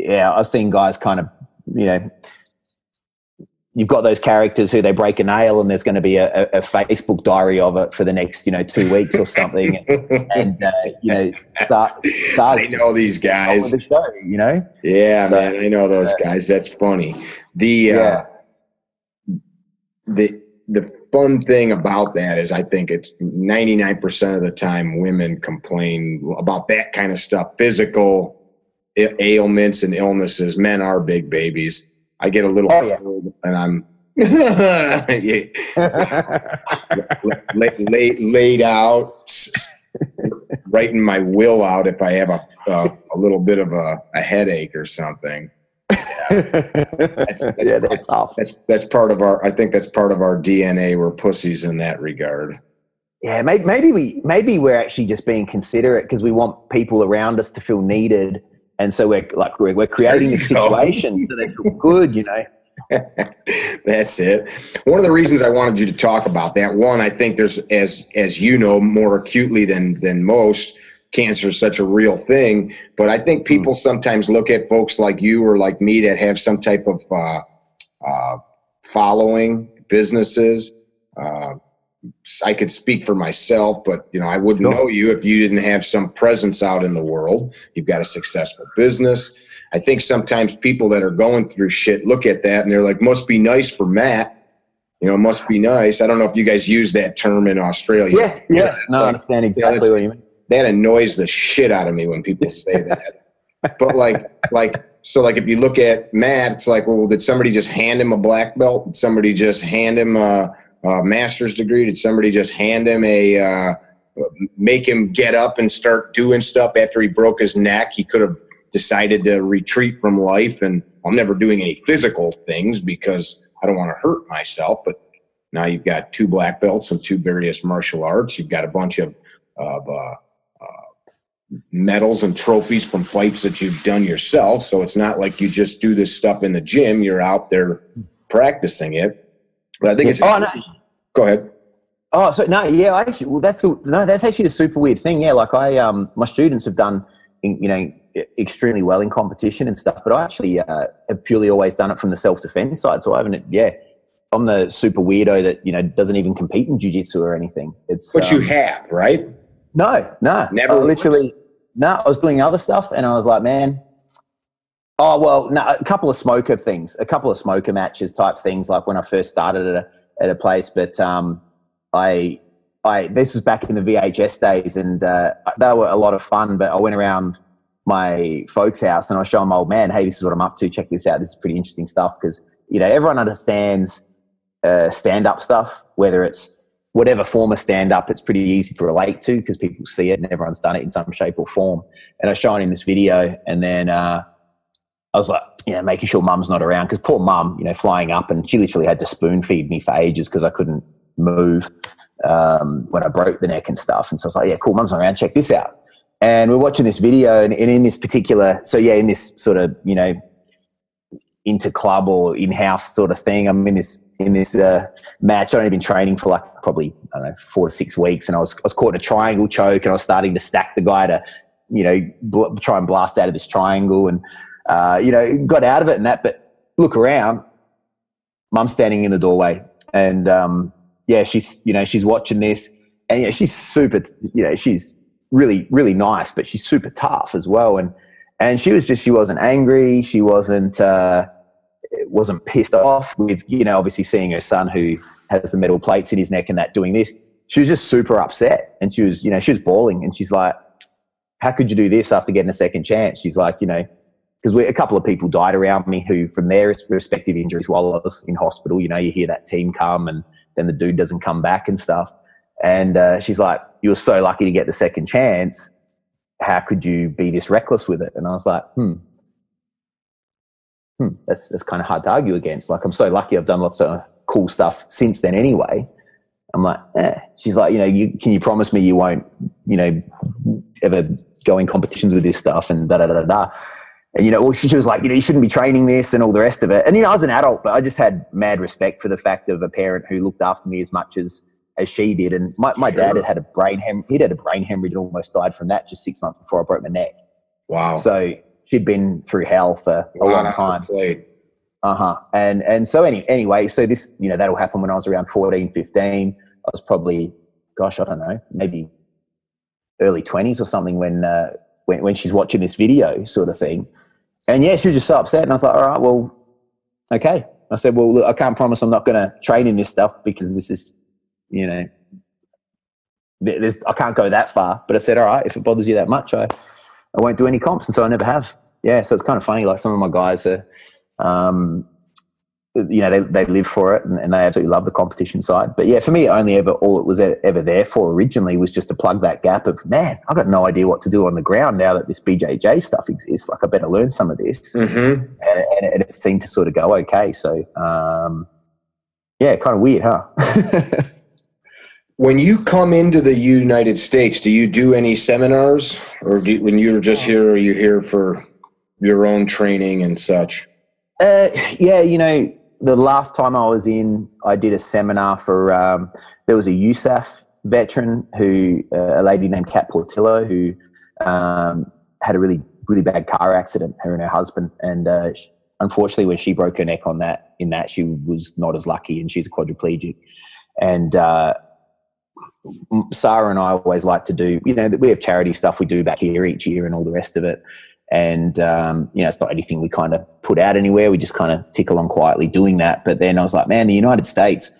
I've seen guys kind of, you know, you've got those characters who they break a nail and there's going to be a Facebook diary of it for the next, you know, 2 weeks or something. And you know, I know these guys. The show, you know? Yeah, man, I know those guys. That's funny. The fun thing about that is I think it's 99% of the time women complain about that kind of stuff, physical ailments and illnesses. Men are big babies. I get a little cold and I'm laid out, writing my will out if I have a little bit of a headache or something. That's tough. That's part of our. I think that's part of our DNA. We're pussies in that regard. Yeah, maybe we're actually just being considerate because we want people around us to feel needed. And so we're creating this situation so they feel good, you know. That's it. One of the reasons I wanted you to talk about that, one, I think there's, as you know, more acutely than most, cancer is such a real thing. But I think people sometimes look at folks like you or like me that have some type of following, businesses. I could speak for myself, but you know, I wouldn't know you if you didn't have some presence out in the world. You've got a successful business. I think sometimes people that are going through shit look at that and they're like, must be nice for Matt. You know, must be nice. I don't know if you guys use that term in Australia. Yeah. No, I understand exactly what you mean. That annoys the shit out of me when people say that. But so if you look at Matt, it's like, well, did somebody just hand him a black belt? Did somebody just hand him a master's degree? Did somebody just hand him make him get up and start doing stuff after he broke his neck? He could have decided to retreat from life and I'm never doing any physical things because I don't want to hurt myself. But now you've got 2 black belts and 2 various martial arts. You've got a bunch of medals and trophies from fights that you've done yourself. So it's not like you just do this stuff in the gym. You're out there practicing it. But I think it's. Go ahead. Oh, so no, yeah. Actually, well, that's actually a super weird thing. Yeah, like my students have done, you know, extremely well in competition and stuff, but I actually have purely always done it from the self-defense side. So I haven't, I'm the super weirdo that, doesn't even compete in jiu-jitsu or anything. But you have, right? No. Never. I was doing other stuff, and I was like, man, a couple of smoker things, a couple of smoker matches type things, like when I first started at a place. But this was back in the VHS days, and they were a lot of fun. But I went around my folks' house and I was showing my old man, hey, this is what I'm up to. Check this out. This is pretty interesting stuff, because everyone understands stand-up stuff, whether it's whatever form of stand-up. It's pretty easy to relate to because people see it and everyone's done it in some shape or form. And I was showing him this video, and then I was like, making sure mum's not around, because poor mum, flying up, and she literally had to spoon feed me for ages because I couldn't move when I broke the neck and stuff. And so I was like, yeah, cool, mum's not around, check this out. And we're watching this video, and in this particular, in this sort of, inter-club or in-house sort of thing, I'm in this match. I'd only been training for like probably, 4 to 6 weeks, and I was caught in a triangle choke, and I was starting to stack the guy to, try and blast out of this triangle, and, got out of it and that. But look around, mum's standing in the doorway, and, she's watching this, and, she's super, she's really, really nice, but she's super tough as well. And she wasn't angry. She wasn't pissed off with, obviously seeing her son who has the metal plates in his neck and that doing this. She was just super upset, and she was bawling, and she's like, how could you do this after getting a second chance? She's like, because a couple of people died around me who, from their respective injuries while I was in hospital, you hear that team come and then the dude doesn't come back and stuff. And she's like, you were so lucky to get the second chance. How could you be this reckless with it? And I was like, that's kind of hard to argue against. Like, I'm so lucky I've done lots of cool stuff since then anyway. I'm like, She's like, can you promise me you won't, ever go in competitions with this stuff and da-da-da-da-da. And, she was like, you shouldn't be training this and all the rest of it. And, I was an adult, but I just had mad respect for the fact of a parent who looked after me as much as she did. And my dad had a brain hemorrhage. He'd had a brain hemorrhage and almost died from that just 6 months before I broke my neck. Wow. So she'd been through hell for a long time. And so anyway, so this, that'll happen when I was around 14, 15. I was probably, I don't know, maybe early 20s or something when she's watching this video sort of thing. And she was just so upset. And I was like, all right, well, okay. I said, well, look, I can't promise I'm not going to train in this stuff, because this is, I can't go that far. But I said, all right, if it bothers you that much, I won't do any comps. And so I never have. Yeah, so it's kind of funny. Like, some of my guys are, they live for it, and they absolutely love the competition side. But yeah, for me, all it was ever there for originally was just to plug that gap of, man, I've got no idea what to do on the ground now that this BJJ stuff exists. Like, I better learn some of this. Mm-hmm. And it seemed to sort of go okay. So, kind of weird, huh? When you come into the United States, do you do any seminars, or when you're just here, are you here for your own training and such? The last time I was in, I did a seminar for, there was a USAF veteran a lady named Kat Portillo, who had a really, really bad car accident, her and her husband. And unfortunately, when she broke her neck in that, she was not as lucky, and she's a quadriplegic. And Sarah and I always like to do, we have charity stuff we do back here each year and all the rest of it. And, it's not anything we kind of put out anywhere. We just kind of tick along quietly doing that. But then I was like, man, the United States,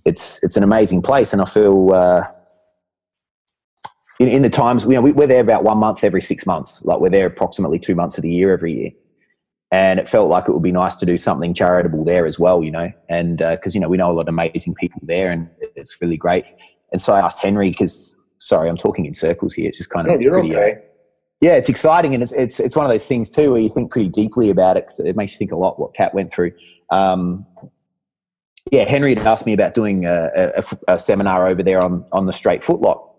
it's an amazing place. And I feel in the times, we're there about 1 month every 6 months. Like, we're there approximately 2 months of the year every year. And it felt like it would be nice to do something charitable there as well, and because, we know a lot of amazing people there, and it's really great. And so I asked Henry, because, sorry, I'm talking in circles here. It's just kind of, no, you're okay. Yeah, it's exciting, and it's one of those things too where you think pretty deeply about it, because it makes you think a lot what Kat went through. Henry had asked me about doing a seminar over there on the straight footlock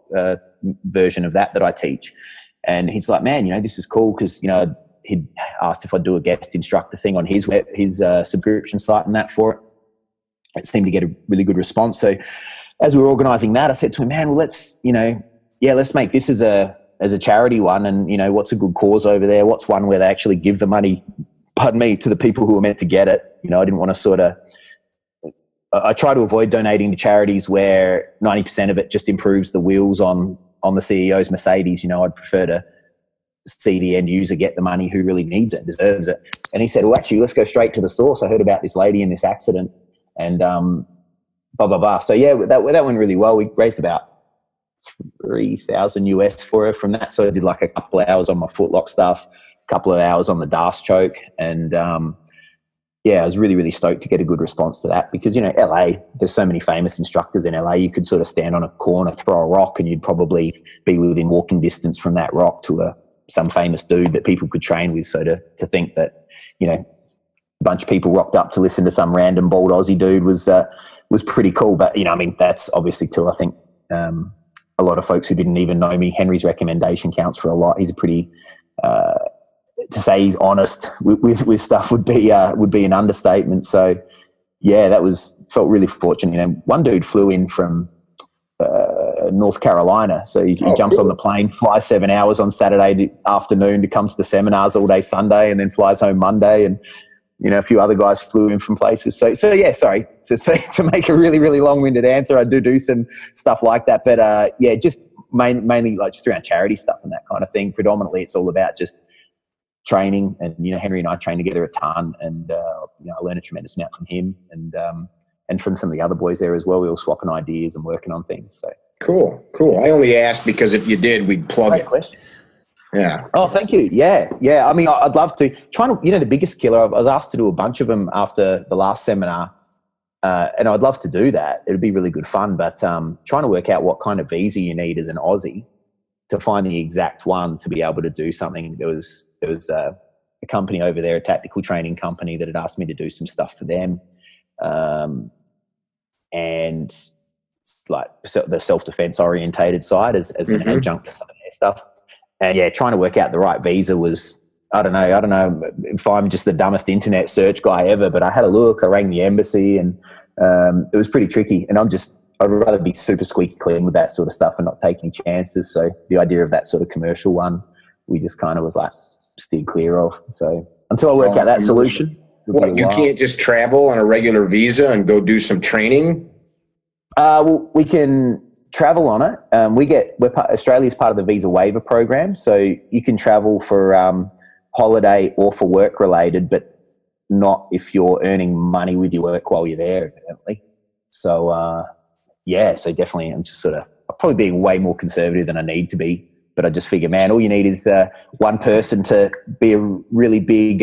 version of that I teach, and he's like, man, this is cool, because he'd asked if I'd do a guest instructor thing on his subscription site and that for it. It seemed to get a really good response. So as we were organising that, I said to him, man, well, let's make this as a a charity one, and, you know, what's a good cause over there? What's one where they actually give the money, pardon me, to the people who are meant to get it? You know, I didn't want to I try to avoid donating to charities where 90% of it just improves the wheels on the CEO's Mercedes. You know, I'd prefer to see the end user get the money who really needs it and deserves it. And he said, well, actually, let's go straight to the source. I heard about this lady in this accident, and blah, blah, blah. So, yeah, that went really well. We raised about $3,000 US for her from that. So I did like a couple of hours on my footlock stuff, a couple of hours on the DAS choke. And, yeah, I was really, really stoked to get a good response to that because, you know, LA, there's so many famous instructors in LA. You could sort of stand on a corner, throw a rock, and you'd probably be within walking distance from that rock to some famous dude that people could train with. So to think that, you know, a bunch of people rocked up to listen to some random bald Aussie dude was pretty cool. But, you know, I mean, that's obviously too, I think, a lot of folks who didn't even know me, Henry's recommendation counts for a lot. He's a pretty, to say he's honest with stuff would be an understatement. So yeah, felt really fortunate. You know, one dude flew in from North Carolina, so he jumps cool on the plane, flies 7 hours on Saturday afternoon to come to the seminars all day Sunday, and then flies home Monday. And, you know, a few other guys flew in from places. So yeah, sorry. So to make a really, really long-winded answer, I do some stuff like that. But yeah, just mainly like just around charity stuff and that kind of thing. Predominantly, it's all about just training. And, you know, Henry and I train together a ton, and you know, I learn a tremendous amount from him and from some of the other boys there as well. We all swapping ideas and working on things. So cool. I only asked because if you did, we'd plug Great it. Question. Yeah. Oh, thank you. Yeah. I mean, I'd love to. You know, the biggest killer, I was asked to do a bunch of them after the last seminar, and I'd love to do that. It would be really good fun, but trying to work out what kind of visa you need as an Aussie to find the exact one to be able to do something. There was a company over there, a tactical training company, that had asked me to do some stuff for them, and like the self-defense orientated side as an adjunct to some of their stuff. And yeah, trying to work out the right visa was, I don't know if I'm just the dumbest internet search guy ever, but I had a look, I rang the embassy, and it was pretty tricky. And I'd rather be super squeaky clean with that sort of stuff and not take any chances. So the idea of that sort of commercial one, we just kind of was like steered clear of. So until I work out that solution. What, you can't just travel on a regular visa and go do some training? Well, we can travel on it. Australia's part of the visa waiver program, so you can travel for holiday or for work related, but not if you're earning money with your work while you're there, evidently. So yeah, so definitely I'm just I'm probably being way more conservative than I need to be, but I just figure, man, all you need is one person to be a really big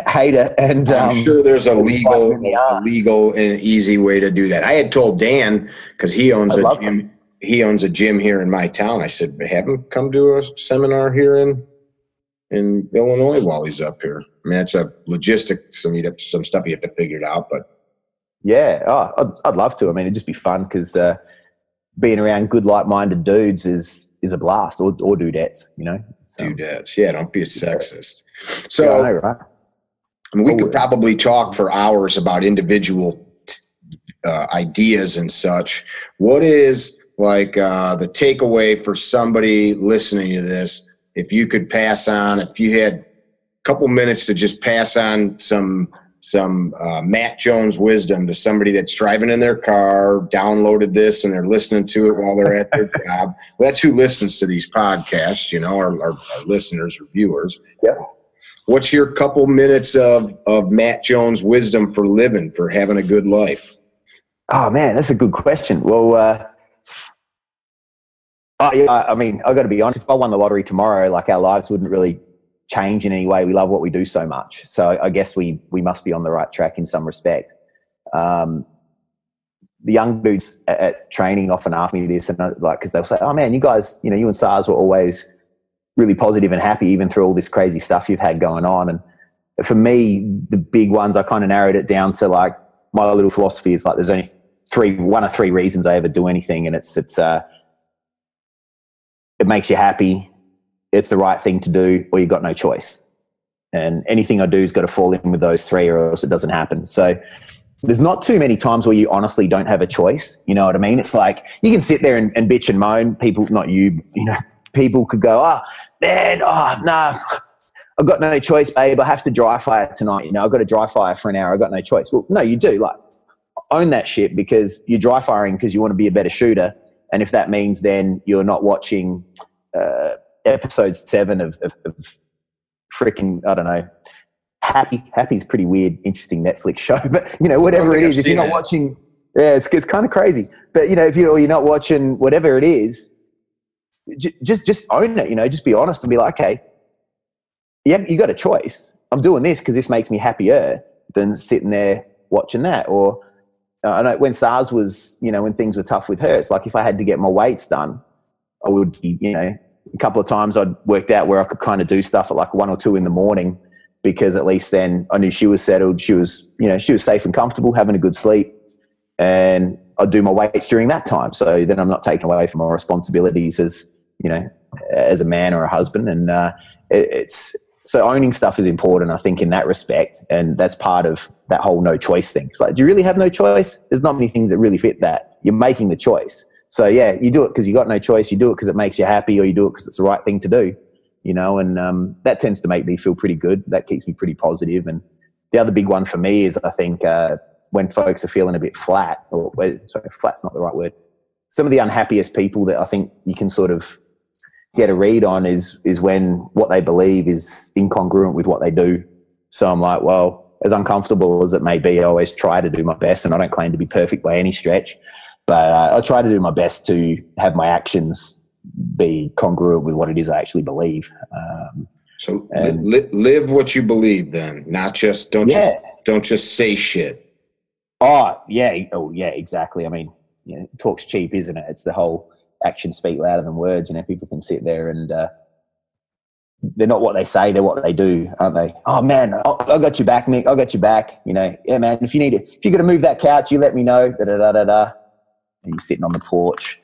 hater, and I'm sure there's a legal and easy way to do that. I had told Dan, because he owns a gym. He owns a gym here in my town. I said, have him come do a seminar here in Illinois while he's up here. I mean, that's a logistics. Some stuff you have to figure it out, but yeah, I'd love to. I mean, it'd just be fun because being around good, like-minded dudes is a blast, or dudettes, you know. So, dudettes, yeah. Don't be a sexist. So yeah, I know, right? We could probably talk for hours about individual ideas and such. What is like the takeaway for somebody listening to this? If you could pass on, if you had a couple minutes to just pass on some Matt Jones wisdom to somebody that's driving in their car, downloaded this, and they're listening to it while they're at their job. Well, that's who listens to these podcasts, you know, our listeners or viewers. Yeah. What's your couple minutes of Matt Jones wisdom for living, for having a good life? Oh man, that's a good question. Well, I mean, I've got to be honest. If I won the lottery tomorrow, like, our lives wouldn't really change in any way. We love what we do so much. So I guess we must be on the right track in some respect. The young dudes at training often ask me this, and because they'll say, oh man, you guys, you know, you and SARS were always really positive and happy even through all this crazy stuff you've had going on. And for me, the big ones, I kind of narrowed it down to, like, my little philosophy is like, there's only one or three reasons I ever do anything, and it's it makes you happy, it's the right thing to do, or you've got no choice. And anything I do has got to fall in with those three, or else it doesn't happen. So there's not too many times where you honestly don't have a choice. You know what I mean? It's like, you can sit there and bitch and moan. People, not you, you know, people could go, oh, man, oh, nah, I've got no choice, babe. I have to dry fire tonight. You know, I've got to dry fire for an hour. I've got no choice. Well, no, you do. Like, own that shit, because you're dry firing because you want to be a better shooter. And if that means then you're not watching episode 7 of freaking, I don't know, Happy's a pretty weird, interesting Netflix show, but you know, whatever it is, if you're not watching, yeah, it's kind of crazy. But you know, if you're not watching whatever it is, just own it. You know, just be honest and be like, okay, yeah, you got a choice. I'm doing this because this makes me happier than sitting there watching that. Or I know when SARS was, you know, when things were tough with her, it's like if I had to get my weights done, I would, you know, a couple of times I'd worked out where I could kind of do stuff at like 1 or 2 in the morning, because at least then I knew she was settled. She was, you know, she was safe and comfortable, having a good sleep, and I'd do my weights during that time. So then I'm not taken away from my responsibilities as, you know, as a man or a husband. And so owning stuff is important, I think, in that respect. And that's part of that whole no choice thing. It's like, do you really have no choice? There's not many things that really fit that. You're making the choice. So yeah, you do it because you got no choice. You do it because it makes you happy, or you do it because it's the right thing to do, you know, and that tends to make me feel pretty good. That keeps me pretty positive. And the other big one for me is, I think, when folks are feeling a bit flat, or sorry, flat's not the right word. Some of the unhappiest people that I think you can sort of get a read on is when what they believe is incongruent with what they do. So I'm like, well, as uncomfortable as it may be, I always try to do my best, and I don't claim to be perfect by any stretch, but I try to do my best to have my actions be congruent with what it is I actually believe. So live what you believe, then, not just don't just say shit. Oh yeah, exactly. I mean, you know, talk's cheap, isn't it? It's the whole actions speak louder than words. You know, people can sit there and they're not what they say, they're what they do, aren't they? Oh man, I got your back, Mick. I got your back. You know, yeah, man. If you're going to move that couch, you let me know. Da da da da da. And you're sitting on the porch.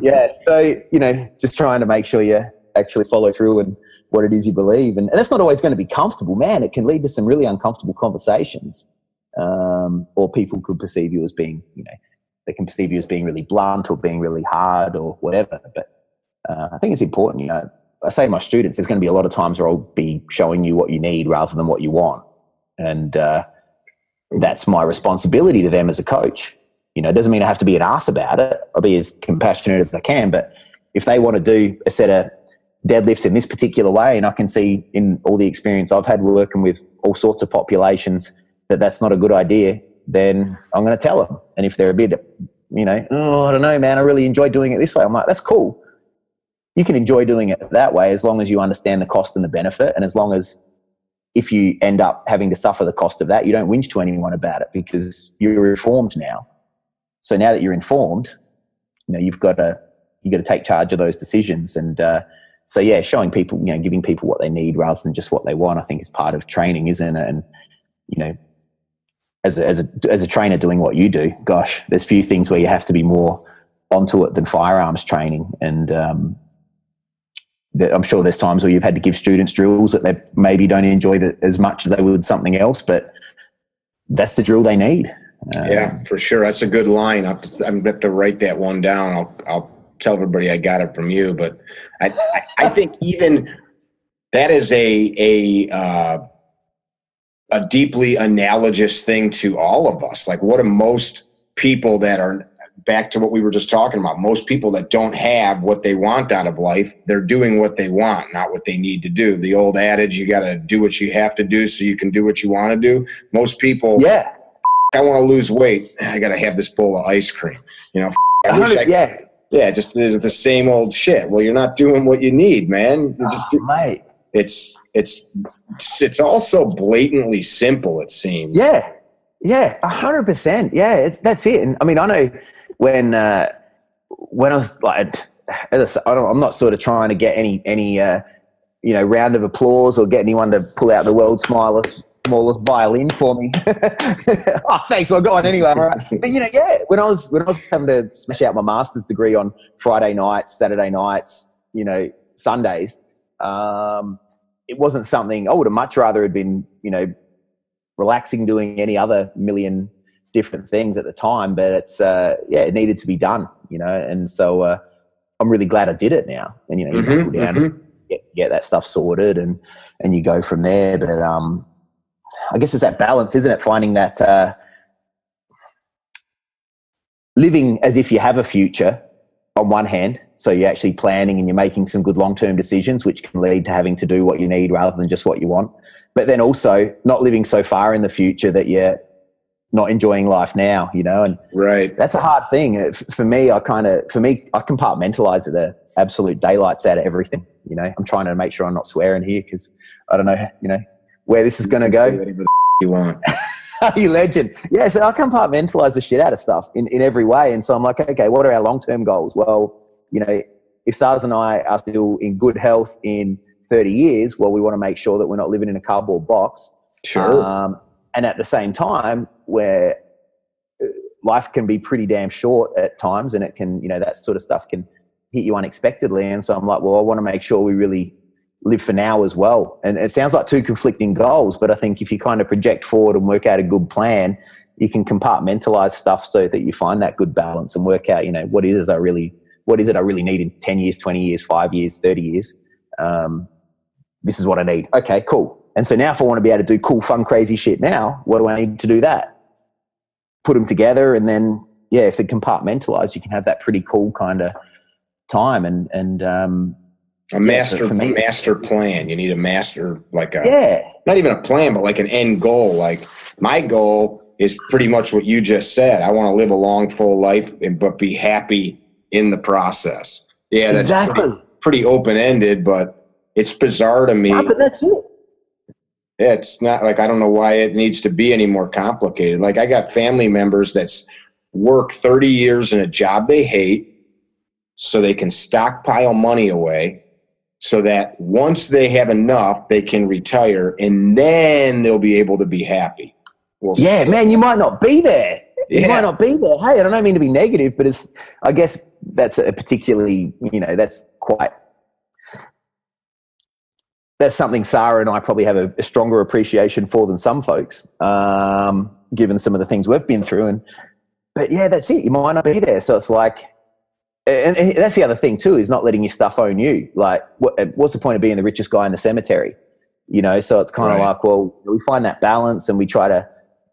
Yeah, so, you know, just trying to make sure you actually follow through and what it is you believe. And that's not always going to be comfortable, man. It can lead to some really uncomfortable conversations. Or people could perceive you as being, you know, they can perceive you as being really blunt or being really hard or whatever. But I think it's important, you know. I say to my students, there's going to be a lot of times where I'll be showing you what you need rather than what you want. And that's my responsibility to them as a coach. You know, it doesn't mean I have to be an ass about it. I'll be as compassionate as I can. But if they want to do a set of deadlifts in this particular way, and I can see in all the experience I've had working with all sorts of populations that that's not a good idea, then I'm going to tell them. And if they're a bit, you know, oh, I don't know, man, I really enjoy doing it this way, I'm like, that's cool. You can enjoy doing it that way as long as you understand the cost and the benefit, and as long as if you end up having to suffer the cost of that, you don't whinge to anyone about it, because you're informed now. So now that you're informed, you know, you've got to take charge of those decisions. And so yeah, showing people, you know, giving people what they need rather than just what they want, I think is part of training, isn't it? And you know, as a trainer doing what you do, gosh, there's few things where you have to be more onto it than firearms training. And I'm sure there's times where you've had to give students drills that they maybe don't enjoy as much as they would something else, but that's the drill they need. Yeah, for sure. That's a good line. I'm going to have to write that one down. I'll tell everybody I got it from you. But I think even that is a deeply analogous thing to all of us. Like, what do most people that are, back to what we were just talking about, most people that don't have what they want out of life, they're doing what they want, not what they need to do. The old adage, you got to do what you have to do so you can do what you want to do. Most people, yeah, I want to lose weight, I got to have this bowl of ice cream. You know, yeah, just the same old shit. Well, you're not doing what you need, man. Mate. It's also blatantly simple, it seems. Yeah, 100%. Yeah, that's it. And I mean, I know when I was like, I'm not sort of trying to get any you know, round of applause or get anyone to pull out the world's smallest violin for me. Oh, thanks. Well, go on anyway. All right. But you know, yeah, when I was having to smash out my master's degree on Friday nights, Saturday nights, you know, Sundays, it wasn't something I would have much rather had been, you know, relaxing, doing any other million different things at the time. But it's, it needed to be done, you know. And so I'm really glad I did it now. And, you know, you knuckle down and get that stuff sorted and you go from there. But I guess it's that balance, isn't it? Finding that living as if you have a future on one hand. So you're actually planning and you're making some good long-term decisions, which can lead to having to do what you need rather than just what you want. But then also not living so far in the future that you're not enjoying life now, you know, and that's a hard thing. For me, I compartmentalize the absolute daylights out of everything. You know, I'm trying to make sure I'm not swearing here because I don't know, you know, where this is going to go. Whatever the you want. You legend. Yeah, so I compartmentalize the shit out of stuff in every way. And so I'm like, okay, what are our long-term goals? Well, you know, if Stars and I are still in good health in 30 years, well, we want to make sure that we're not living in a cardboard box. Sure. And at the same time, where life can be pretty damn short at times, and it can, you know, that sort of stuff can hit you unexpectedly. And so I'm like, well, I want to make sure we really live for now as well. And it sounds like two conflicting goals, but I think if you kind of project forward and work out a good plan, you can compartmentalize stuff so that you find that good balance and work out, you know, what is it I really need in 10 years, 20 years, 5 years, 30 years. This is what I need. Okay, cool. And so now if I want to be able to do cool, fun, crazy shit now, what do I need to do that? Put them together, and then, yeah, if they're compartmentalized, you can have that pretty cool kind of time. And a master plan. You need a master, like not even a plan, but like an end goal. Like my goal is pretty much what you just said. I want to live a long, full life, but be happy in the process. Yeah, that's exactly pretty open-ended, but it's bizarre to me. Yeah, but that's it. Yeah, it's not like, I don't know why it needs to be any more complicated. Like I got family members that's worked 30 years in a job they hate so they can stockpile money away so that once they have enough, they can retire and then they'll be able to be happy. Well, yeah, man, you might not be there. You might not be there. Hey, I don't mean to be negative, but I guess that's a particularly, you know, that's something Sarah and I probably have a stronger appreciation for than some folks, given some of the things we've been through. But yeah, that's it. You might not be there. So it's like, and that's the other thing too, is not letting your stuff own you. Like, what's the point of being the richest guy in the cemetery? You know, so it's kind of like, well, we find that balance and we try to,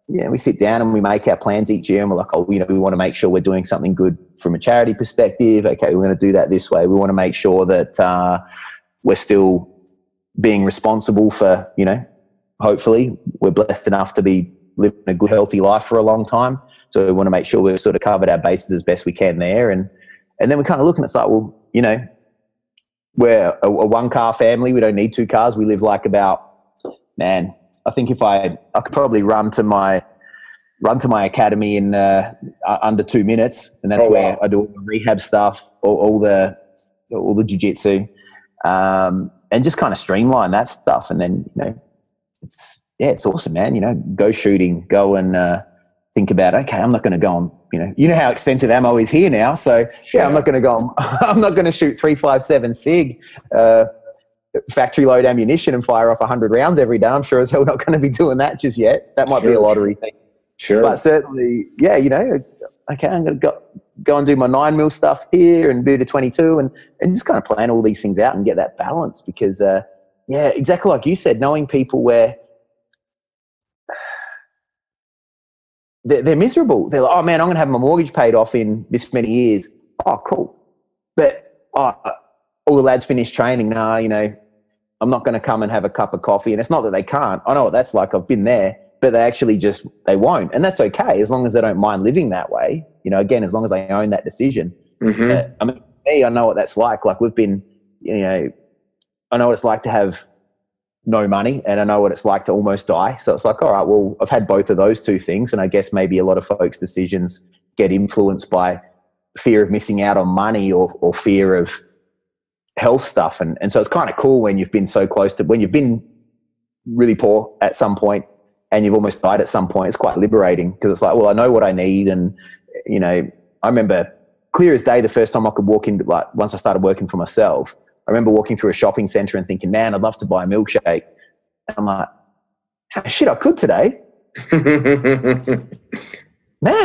we sit down and we make our plans each year and we're like, oh, you know, we want to make sure we're doing something good from a charity perspective. Okay, we're going to do that this way. We want to make sure that we're still being responsible for, you know, hopefully we're blessed enough to be living a good, healthy life for a long time. So we want to make sure we've sort of covered our bases as best we can there. And then we're kind of looking at, like, well, you know, we're a one-car family. We don't need two cars. We live like about, man, I think if I could probably run to my academy in under 2 minutes, and that's where I do all the rehab stuff, all the jiu-jitsu, and just kind of streamline that stuff. And then, you know, it's awesome, man. You know, go shooting, go and think about, okay, I'm not going to go on, you know how expensive ammo is here now. So yeah, I'm not going to go on, I'm not going to shoot 357 SIG, factory load ammunition and fire off 100 rounds every day. I'm sure as hell not going to be doing that just yet. That might be a lottery thing. Sure. But certainly, yeah, you know, okay, I'm going to go and do my 9mm stuff here and do the 22 and just kind of plan all these things out and get that balance because, yeah, exactly like you said, knowing people where they're miserable. They're like, oh, man, I'm going to have my mortgage paid off in this many years. Oh, cool. But all the lads finished training. No, you know, I'm not going to come and have a cup of coffee. And it's not that they can't. I know what that's like. I've been there. But they actually they won't. And that's okay as long as they don't mind living that way. You know, again, as long as they own that decision. Mm-hmm. I mean, me, I know what that's like. Like we've been, you know, I know what it's like to have no money and I know what it's like to almost die. So it's like, all right, well, I've had both of those two things. And I guess maybe a lot of folks' decisions get influenced by fear of missing out on money or fear of health stuff. And so it's kind of cool when you've been so close to, when you've been really poor at some point and you've almost died at some point. It's quite liberating because it's like, well, I know what I need. And, you know, I remember clear as day the first time I could walk in, like once I started working for myself, I remember walking through a shopping center and thinking, man, I'd love to buy a milkshake. And I'm like, oh, shit, I could today. Man,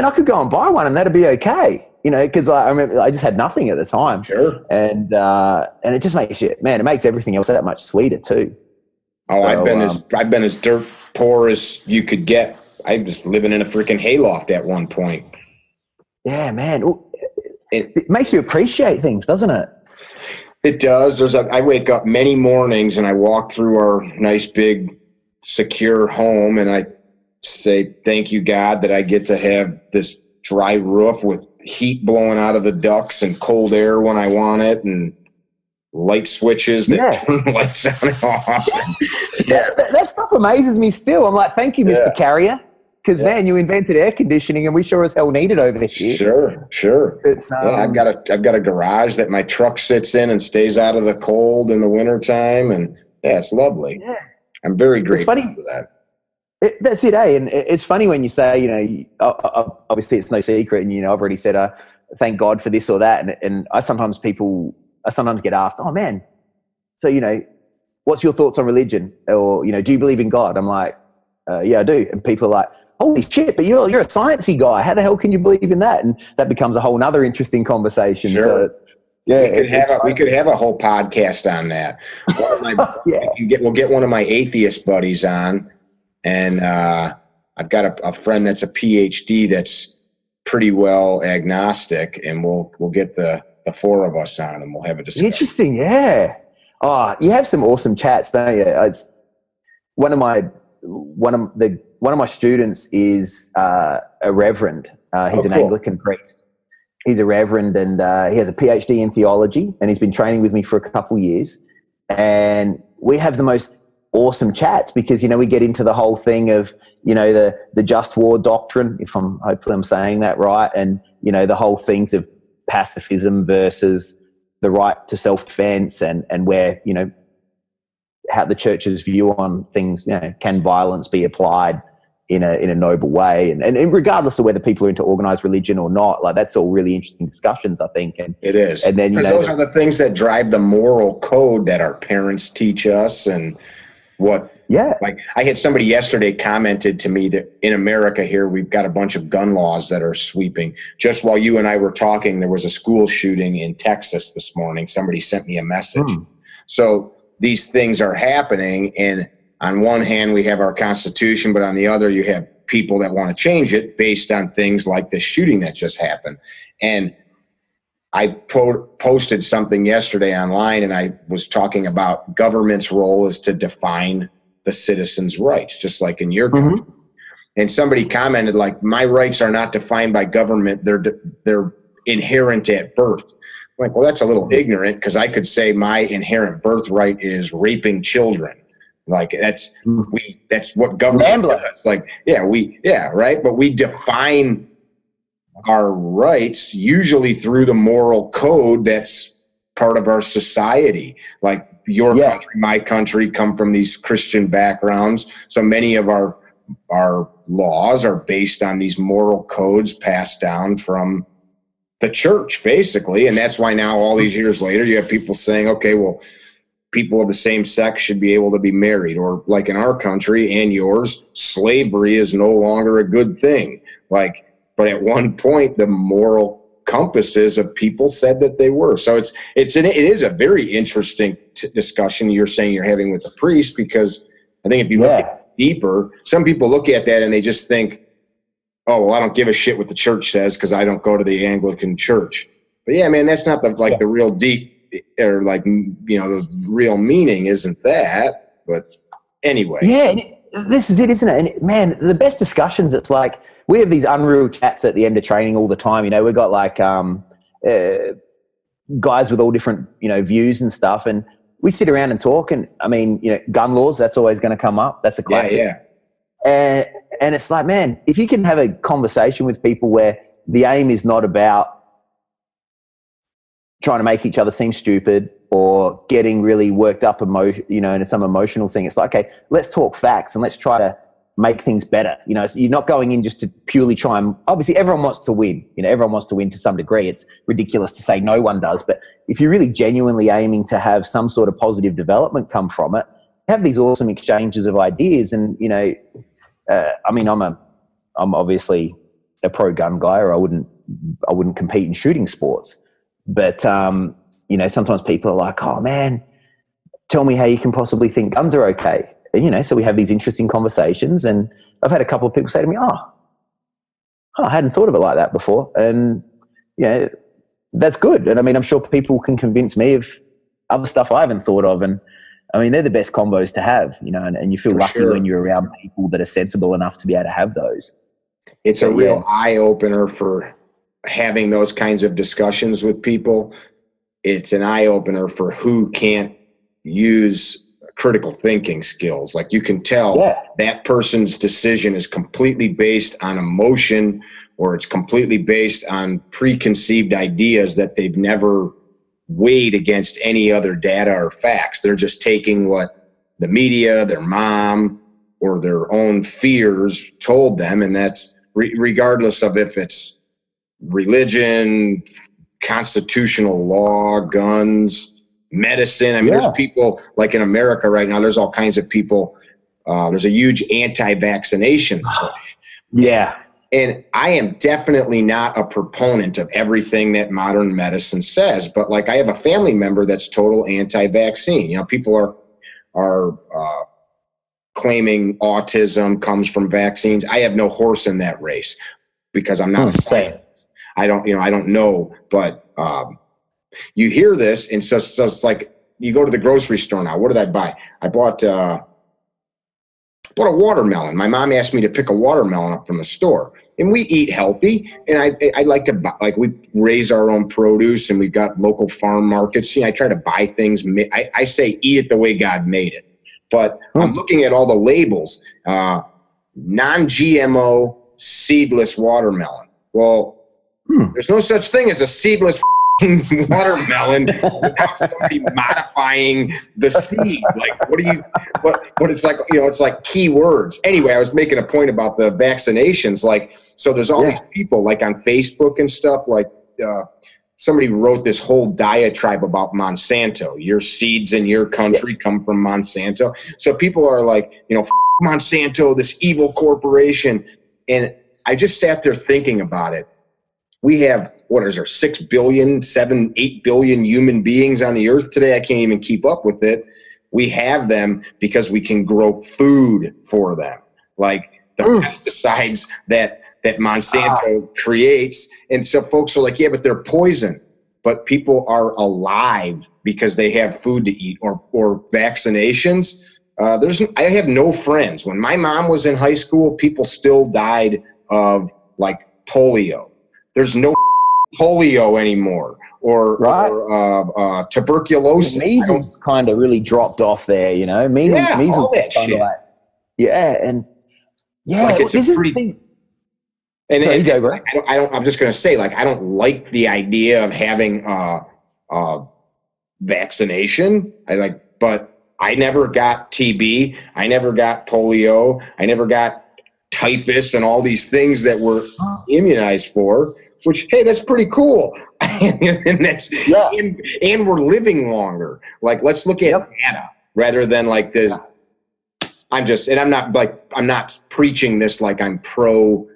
I could go and buy one and that'd be okay. you know, because I remember I just had nothing at the time. Sure. And it just makes it makes everything else that much sweeter too. Oh, So, I've been as dirt poor as you could get. I'm just living in a freaking hayloft at one point. Yeah, man. It makes you appreciate things, doesn't it? It does. I wake up many mornings and I walk through our nice big secure home and I say, thank you, God, that I get to have this dry roof with heat blowing out of the ducts and cold air when I want it and light switches that turn the lights on and off. That stuff amazes me still. I'm like, thank you, Mr. Carrier. Because, man, you invented air conditioning and we sure as hell need it over here. Sure. It's, I've got a garage that my truck sits in and stays out of the cold in the wintertime. And, it's lovely. Yeah. I'm very grateful for that. That's it, eh? And it's funny when you say, you know, obviously it's no secret and, you know, I've already said, thank God for this or that. And I sometimes get asked, oh, man, so, you know, what's your thoughts on religion? Or, you know, do you believe in God? I'm like, yeah, I do. And people are like, holy shit, but you're a sciencey guy. How the hell can you believe in that? And that becomes a whole nother interesting conversation. Sure. So we could have a whole podcast on that. We'll get one of my atheist buddies on, and I've got a friend that's a PhD that's pretty well agnostic, and we'll get the four of us on, and we'll have a discussion. Interesting, yeah. Oh, you have some awesome chats, don't you? It's one of my students is a reverend. He's an Anglican priest. He's a reverend and he has a PhD in theology and he's been training with me for a couple of years. And we have the most awesome chats because, you know, we get into the whole thing of, you know, the just war doctrine, hopefully I'm saying that right. And, you know, the whole things of pacifism versus the right to self-defense and where, you know, how the church's view on things, you know, can violence be applied in a noble way, and regardless of whether people are into organized religion or not, like that's all really interesting discussions, I think. And it is. And then those are the things that drive the moral code that our parents teach us, and what. Yeah. Like I had somebody yesterday commented to me that in America here we've got a bunch of gun laws that are sweeping. Just while you and I were talking, there was a school shooting in Texas this morning. Somebody sent me a message. So these things are happening, and on one hand we have our Constitution, but on the other you have people that want to change it based on things like the shooting that just happened. And I posted something yesterday online, and I was talking about government's role is to define the citizens' rights, just like in your country. And somebody commented like, my rights are not defined by government, they're inherent at birth. I'm like, well, that's a little ignorant, because I could say my inherent birthright is raping children. Like that's what government does. Like, right. But we define our rights usually through the moral code that's part of our society. Like your country, my country come from these Christian backgrounds. So many of our laws are based on these moral codes passed down from the church, basically. And that's why now, all these years later, you have people saying, okay, well, people of the same sex should be able to be married, or like in our country and yours, slavery is no longer a good thing. Like, but at one point, the moral compasses of people said that they were. So it is a very interesting discussion you're saying you're having with the priest, because I think if you look at it deeper, some people look at that and they just think, oh, well, I don't give a shit what the church says because I don't go to the Anglican church. But yeah, man, that's not the real deep, or like, you know, the real meaning isn't that. But anyway. Yeah, this is it, isn't it? And man, the best discussions, it's like we have these unreal chats at the end of training all the time. You know, we've got like guys with all different, you know, views and stuff. And we sit around and talk. And I mean, you know, gun laws, that's always going to come up. That's a classic. Yeah. And it's like, man, if you can have a conversation with people where the aim is not about trying to make each other seem stupid or getting really worked up, you know, in some emotional thing. It's like, okay, let's talk facts and let's try to make things better. You know, so you're not going in just to purely try and, obviously everyone wants to win. You know, everyone wants to win to some degree. It's ridiculous to say no one does. But if you're really genuinely aiming to have some sort of positive development come from it, have these awesome exchanges of ideas. And, you know, I mean, I'm obviously a pro-gun guy, or I wouldn't compete in shooting sports. But, you know, sometimes people are like, oh man, tell me how you can possibly think guns are okay. And, you know, so we have these interesting conversations, and I've had a couple of people say to me, oh, I hadn't thought of it like that before. And, you know, that's good. And I mean, I'm sure people can convince me of other stuff I haven't thought of. And I mean, they're the best combos to have, you know, and you feel lucky when you're around people that are sensible enough to be able to have those. It's a real eye opener for having those kinds of discussions with people. It's an eye opener for who can't use critical thinking skills. Like, you can tell that person's decision is completely based on emotion, or it's completely based on preconceived ideas that they've never weighed against any other data or facts. They're just taking what the media, their mom, or their own fears told them, and that's regardless of if it's religion, constitutional law, guns, medicine. I mean, there's people like in America right now, there's all kinds of people. There's a huge anti-vaccination push. Yeah. And I am definitely not a proponent of everything that modern medicine says, but like, I have a family member that's total anti-vaccine. You know, people are claiming autism comes from vaccines. I have no horse in that race because I'm not a scientist. I don't know, but you hear this, and so it's like, you go to the grocery store now. What did I buy? I bought a watermelon. My mom asked me to pick a watermelon up from the store, and we eat healthy. And I like to buy, like, we raise our own produce, and we've got local farm markets. You know, I try to buy things. I say eat it the way God made it. But I'm looking at all the labels, non-GMO seedless watermelon. Well, there's no such thing as a seedless watermelon without somebody modifying the seed. Like, what it's like, you know, it's like keywords. Anyway, I was making a point about the vaccinations. Like, so there's all these people like on Facebook and stuff, like, somebody wrote this whole diatribe about Monsanto. Your seeds in your country come from Monsanto. So people are like, you know, Monsanto, this evil corporation. And I just sat there thinking about it. We have, what is there, 6 billion, 7, 8 billion human beings on the earth today? I can't even keep up with it. We have them because we can grow food for them. Like the pesticides that Monsanto creates. And so folks are like, yeah, but they're poison. But people are alive because they have food to eat, or vaccinations. I have no friends. When my mom was in high school, people still died of like polio. There's no polio anymore, or tuberculosis. Measles kind of really dropped off there, you know. Measles, all that shit. Like, like, it's this a pretty. I'm just going to say, like, I don't like the idea of having vaccination. But I never got TB. I never got polio. I never got typhus and all these things that we're immunized for, which, hey, that's pretty cool. and we're living longer. Like, let's look at data rather than like this. I'm not preaching this like I'm pro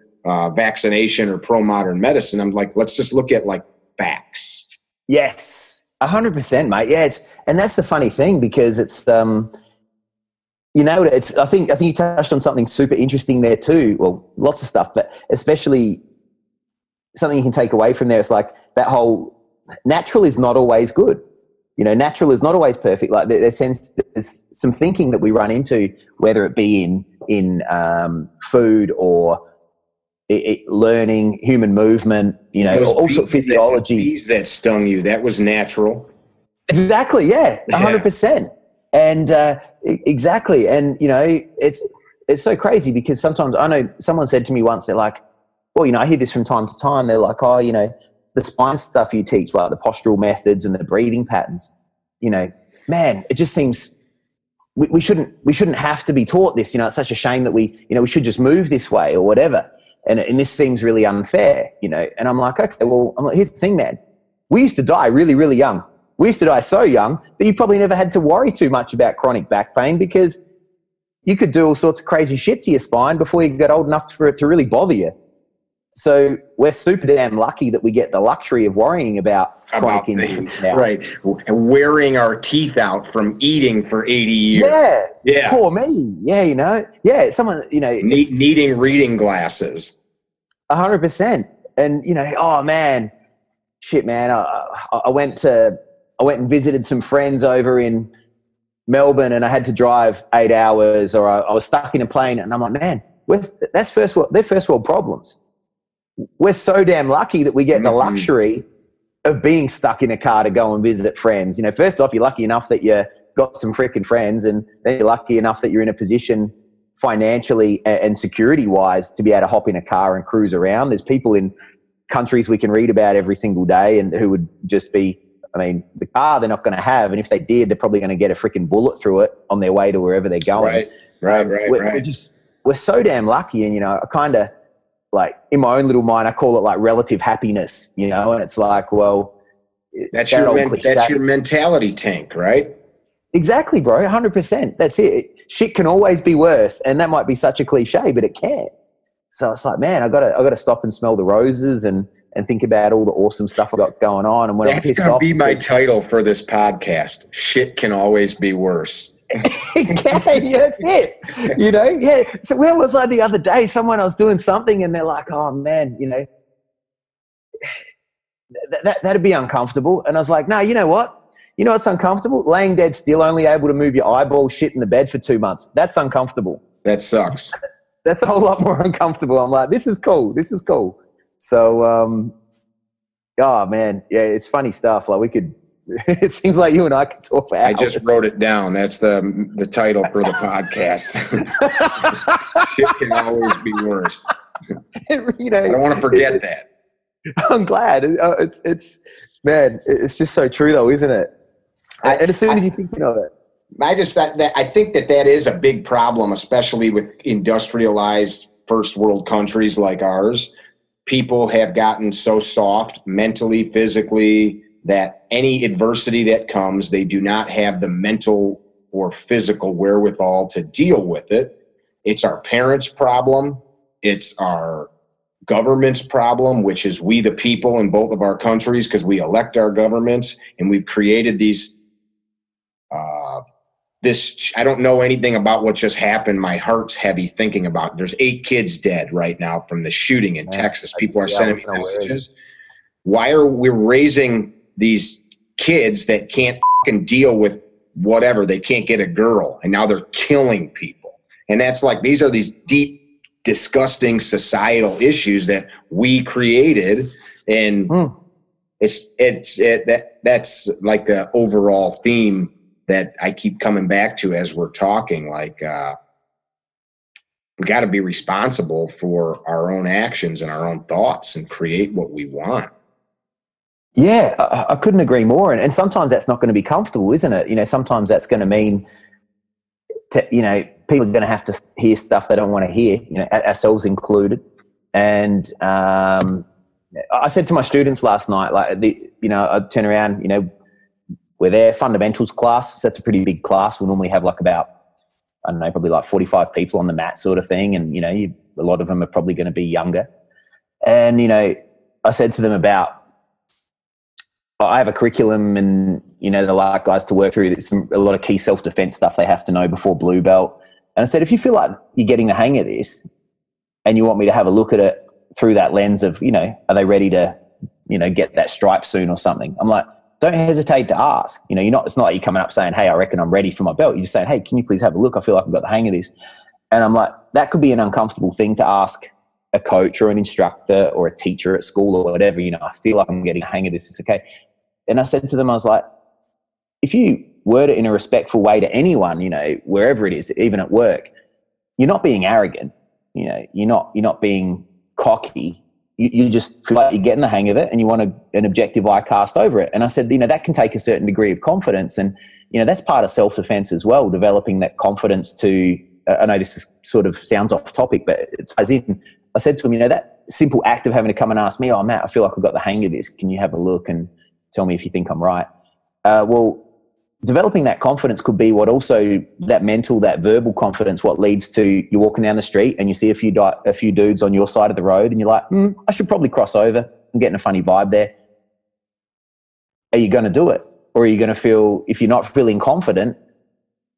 vaccination or pro modern medicine. I'm like, let's just look at like facts. Yes, 100%, mate. Yeah, and that's the funny thing, because it's you know, I think you touched on something super interesting there too. Well, lots of stuff, but especially something you can take away from there. It's like that whole natural is not always good. You know, natural is not always perfect. Like there's some thinking that we run into, whether it be in food or learning, human movement, you know, also physiology. Bees that stung you, that was natural. Exactly, yeah, 100%. And exactly, and you know, it's so crazy, because sometimes I know someone said to me once, they're like, well, you know, I hear this from time to time. They're like, oh, you know, the spine stuff you teach, like the postural methods and the breathing patterns, you know, man, it just seems we shouldn't have to be taught this. You know, it's such a shame that we should just move this way or whatever. And this seems really unfair, you know. And I'm like, okay, well, here's the thing, man. We used to die really, really young. We used to die so young that you probably never had to worry too much about chronic back pain, because you could do all sorts of crazy shit to your spine before you got old enough for it to really bother you. So we're super damn lucky that we get the luxury of worrying about chronic injuries now. Right. Wearing our teeth out from eating for 80 years. Yeah. Yeah. Poor me. Yeah, you know. Yeah, someone, you know. Needing reading glasses. 100%. And, you know, oh, man, shit, man. I went and visited some friends over in Melbourne, and I had to drive 8 hours, or I was stuck in a plane, and I'm like, man, they're first world problems. We're so damn lucky that we get the luxury of being stuck in a car to go and visit friends. You know, first off, you're lucky enough that you got some freaking friends, and then you're lucky enough that you're in a position financially and security-wise to be able to hop in a car and cruise around. There's people in countries we can read about every single day and who would just be, I mean, the car they're not going to have, and if they did, they're probably going to get a freaking bullet through it on their way to wherever they're going. Right. We're so damn lucky, and, you know, I kind of, like, in my own little mind, I call it like relative happiness, you know, and it's like, well, that's your mentality tank, right? Exactly, bro. 100%. That's it. Shit can always be worse, and that might be such a cliche, but it can. So it's like, man, I gotta stop and smell the roses and think about all the awesome stuff I got going on. And when that's I'm pissed gonna off, be my title for this podcast. Shit can always be worse. Yeah, that's it. You know, yeah. So where was I the other day? I was doing something, and they're like, "Oh man, you know, that'd be uncomfortable." And I was like, "No, you know what? You know what's uncomfortable? Laying dead still, only able to move your eyeball, shit in the bed for 2 months. That's uncomfortable. That sucks. That's a whole lot more uncomfortable." I'm like, "This is cool. This is cool." So, oh man, yeah, it's funny stuff. Like we could. It seems like you and I could talk for hours. I just wrote it down. That's the title for the podcast. Shit can always be worse. You know, I don't want to forget that. I'm glad. It's man, it's just so true though, isn't it? And as soon as you're thinking of it. I think that is a big problem, especially with industrialized first world countries like ours. People have gotten so soft mentally, physically, that any adversity that comes, they do not have the mental or physical wherewithal to deal with it. It's our parents' problem. It's our government's problem, which is we the people in both of our countries, because we elect our governments, and we've created these I don't know anything about what just happened. My heart's heavy thinking about it. There's 8 kids dead right now from the shooting in Texas. People are sending me messages. Why are we raising these kids that can't fucking deal with whatever? They can't get a girl, and now they're killing people. And that's like, these are these deep, disgusting societal issues that we created. And that's like the overall theme that I keep coming back to as we're talking. Like, we got to be responsible for our own actions and our own thoughts and create what we want. Yeah, I couldn't agree more. And sometimes that's not going to be comfortable, isn't it? You know, sometimes that's going to mean, you know, people are going to have to hear stuff they don't want to hear, you know, ourselves included. And I said to my students last night, like, you know, I'd turn around, you know, we're there, fundamentals class. So that's a pretty big class. We'll normally have like about, I don't know, probably like 45 people on the mat sort of thing. And, you know, a lot of them are probably going to be younger. And, you know, I said to them about, I have a curriculum and, you know, that I like guys to work through. There's a lot of key self-defense stuff they have to know before blue belt. And I said, if you feel like you're getting the hang of this and you want me to have a look at it through that lens of, you know, are they ready to, you know, get that stripe soon or something? I'm like, don't hesitate to ask. You know, it's not like you're coming up saying, hey, I reckon I'm ready for my belt. You're just saying, hey, can you please have a look? I feel like I've got the hang of this. And I'm like, that could be an uncomfortable thing to ask a coach or an instructor or a teacher at school or whatever. You know, I feel like I'm getting the hang of this. It's okay. And I said to them, I was like, if you word it in a respectful way to anyone, you know, wherever it is, even at work, you're not being arrogant. You know, you're not being cocky. You just feel like you're getting the hang of it and you want an objective eye cast over it. And I said, you know, that can take a certain degree of confidence. And, you know, that's part of self-defense as well, developing that confidence to, I know this is sort of sounds off topic, but it ties in. I said to him, you know, that simple act of having to come and ask me, oh, Matt, I feel like I've got the hang of this. Can you have a look and tell me if you think I'm right? Well, developing that confidence could be what also that mental, that verbal confidence, what leads to you walking down the street and you see a few dudes on your side of the road and you're like, I should probably cross over. I'm getting a funny vibe there. Are you going to do it? Or are you going to feel, if you're not feeling confident,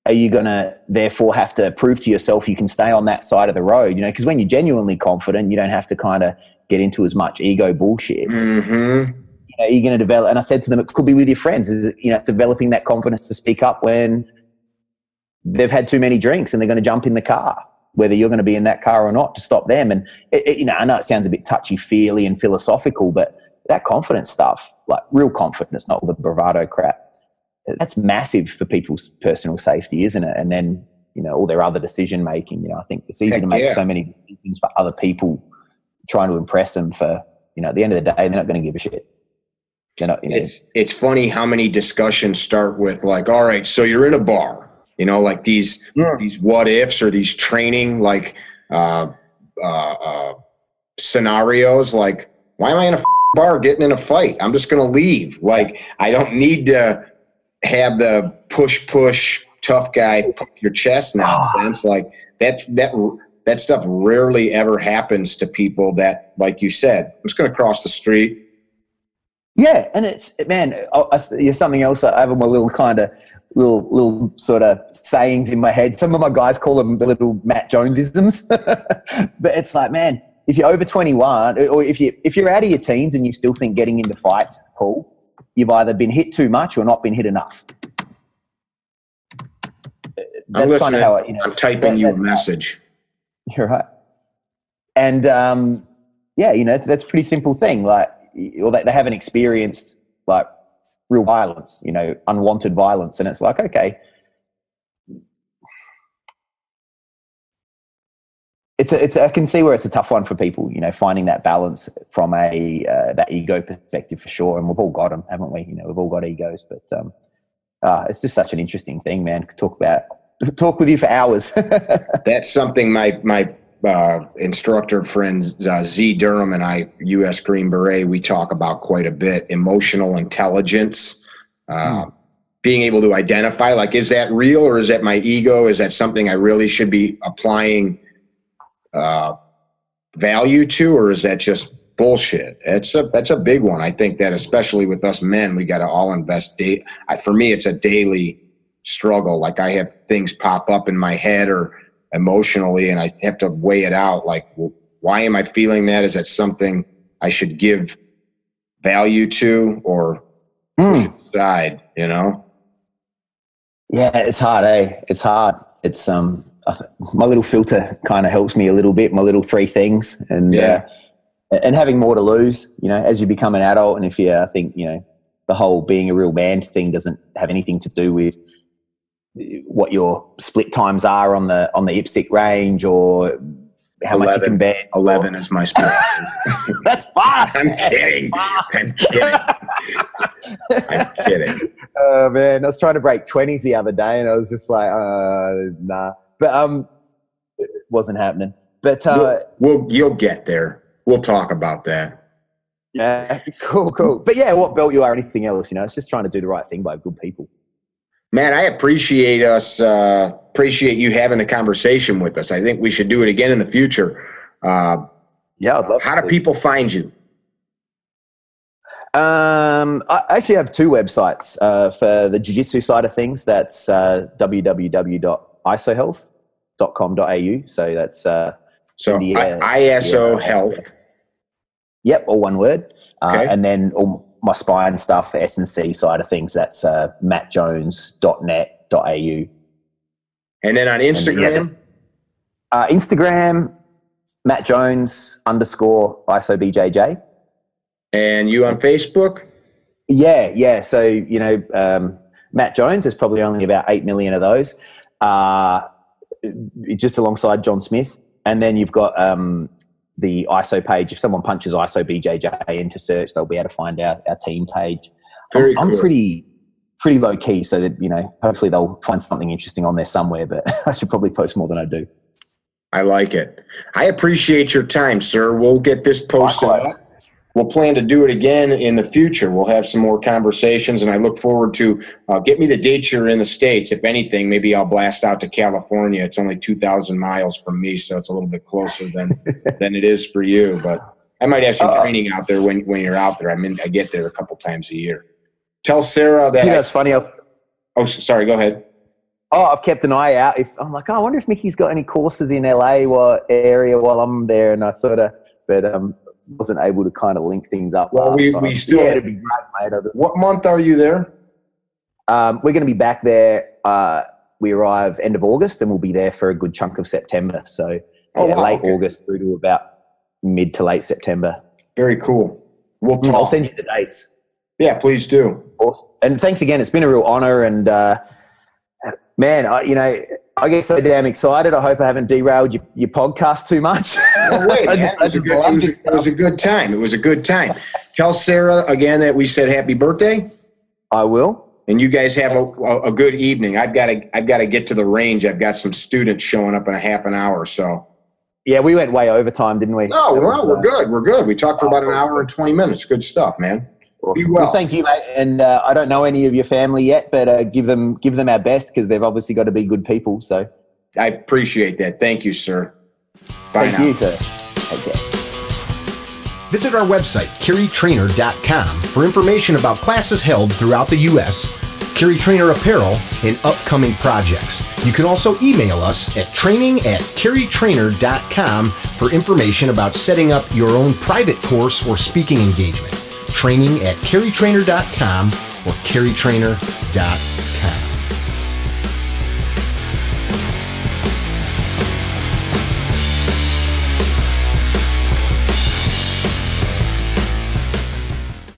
are you going to therefore have to prove to yourself you can stay on that side of the road? You know, because when you're genuinely confident, you don't have to kind of get into as much ego bullshit. Mm-hmm. You know, you're going to develop, and I said to them, it could be with your friends, is, you know, developing that confidence to speak up when they've had too many drinks and they're going to jump in the car, whether you're going to be in that car or not, to stop them. And, you know, I know it sounds a bit touchy-feely and philosophical, but that confidence stuff, like real confidence, not all the bravado crap, that's massive for people's personal safety, isn't it? And then, you know, all their other decision making. You know, I think it's easy to make so many decisions for other people, trying to impress them. For, you know, at the end of the day, they're not going to give a shit. They're not. You know, it's funny how many discussions start with like, all right, so you're in a bar, you know, like these what ifs or these training like scenarios. Like, why am I in a bar getting in a fight? I'm just going to leave. Like, I don't need to have the push tough guy poke your chest nonsense. Like that stuff rarely ever happens to people that, like you said, I'm just going to cross the street. Yeah. And it's, man, you're something else. I have my little kind of little sort of sayings in my head. Some of my guys call them the little Matt Jones-isms, but it's like, man, if you're over 21 or if you're out of your teens and you still think getting into fights is cool, you've either been hit too much or not been hit enough. That's kind of how I'm typing you a message. You're right. And yeah, you know, that's a pretty simple thing. Like, or they haven't experienced like real violence, you know, unwanted violence, and it's like, okay, it's I can see where it's a tough one for people, you know, finding that balance from that ego perspective for sure. And we've all got them, haven't we? You know, we've all got egos, but it's just such an interesting thing, man. Talk with you for hours. That's something my instructor friends Z Durham and I, U.S. Green Beret, we talk about quite a bit. Emotional intelligence, being able to identify, like, is that real or is that my ego? Is that something I really should be applying value to, or is that just bullshit? That's a big one. I think that especially with us men, we got to all invest. For me, it's a daily struggle. Like, I have things pop up in my head or emotionally, and I have to weigh it out. Like, well, why am I feeling that? Is that something I should give value to or push aside, you know? Yeah, it's hard, eh? It's hard. It's my little filter kind of helps me a little bit, my little 3 things, and having more to lose, you know, as you become an adult. And I think, you know, the whole being a real man thing doesn't have anything to do with what your split times are on the IPSC range or how 11, much you can bet. 11 is my split. That's fast. I'm kidding. I'm kidding. Oh, man, I was trying to break 20s the other day, and I was just like, nah. But it wasn't happening. But you'll get there. We'll talk about that. Yeah, cool. But yeah, what belt you are, anything else, you know, it's just trying to do the right thing by good people. Man, I appreciate you having the conversation with us. I think we should do it again in the future. Yeah, I'd love how do people find you? I actually have 2 websites for the jiu-jitsu side of things. That's www.isohealth.com.au. So that's ISOHealth. Yep, all one word. Okay. And then all my spine stuff, the S&C side of things, that's mattjones.net.au. And then on Instagram? Instagram, mattjones_ISOBJJ. And you on Facebook? Yeah. So, you know, Matt Jones, there's probably only about 8 million of those, just alongside John Smith. And then you've got the ISO page. If someone punches ISOBJJ into search, they'll be able to find our team page. I'm pretty low key, so that, you know, hopefully they'll find something interesting on there somewhere, but I should probably post more than I do. I like it. I appreciate your time, sir. We'll get this posted up. we'll plan to do it again in the future. We'll have some more conversations, and I look forward to get me the dates you're in the States. If anything, maybe I'll blast out to California. It's only 2,000 miles from me, so it's a little bit closer than it is for you. But I might have some training out there when you're out there. I get there a couple times a year. Tell Sarah that. That's funny. Oh, sorry. Go ahead. Oh, I've kept an eye out. I'm like, I wonder if Mickey's got any courses in LA area while I'm there, and I sort of, but wasn't able to kind of link things up. Well, we still. Yeah, it'd be great, mate. What month are you there? We're going to be back there. We arrive end of August, and we'll be there for a good chunk of September. So late August through to about mid to late September. Very cool. We'll talk. I'll send you the dates. Yeah, please do. Awesome. And thanks again. It's been a real honor. And man, I get so damn excited. I hope I haven't derailed your podcast too much. Well, wait, it was a good time. It was a good time. Tell Sarah again that we said happy birthday. I will. And you guys have a good evening. I've got to get to the range. I've got some students showing up in a half an hour. So. Yeah, we went way over time, didn't we? No, we're good. We're good. We talked for about an hour and 20 minutes. Good stuff, man. Awesome. Be well. Thank you, mate. And I don't know any of your family yet, but give them our best because they've obviously got to be good people. So I appreciate that. Thank you, sir. Bye now. Thank you, sir. Okay. Visit our website, carrytrainer.com, for information about classes held throughout the U.S., Carry Trainer apparel, and upcoming projects. You can also email us at training@carrytrainer.com for information about setting up your own private course or speaking engagement. Training@carrytrainer.com or carrytrainer.com.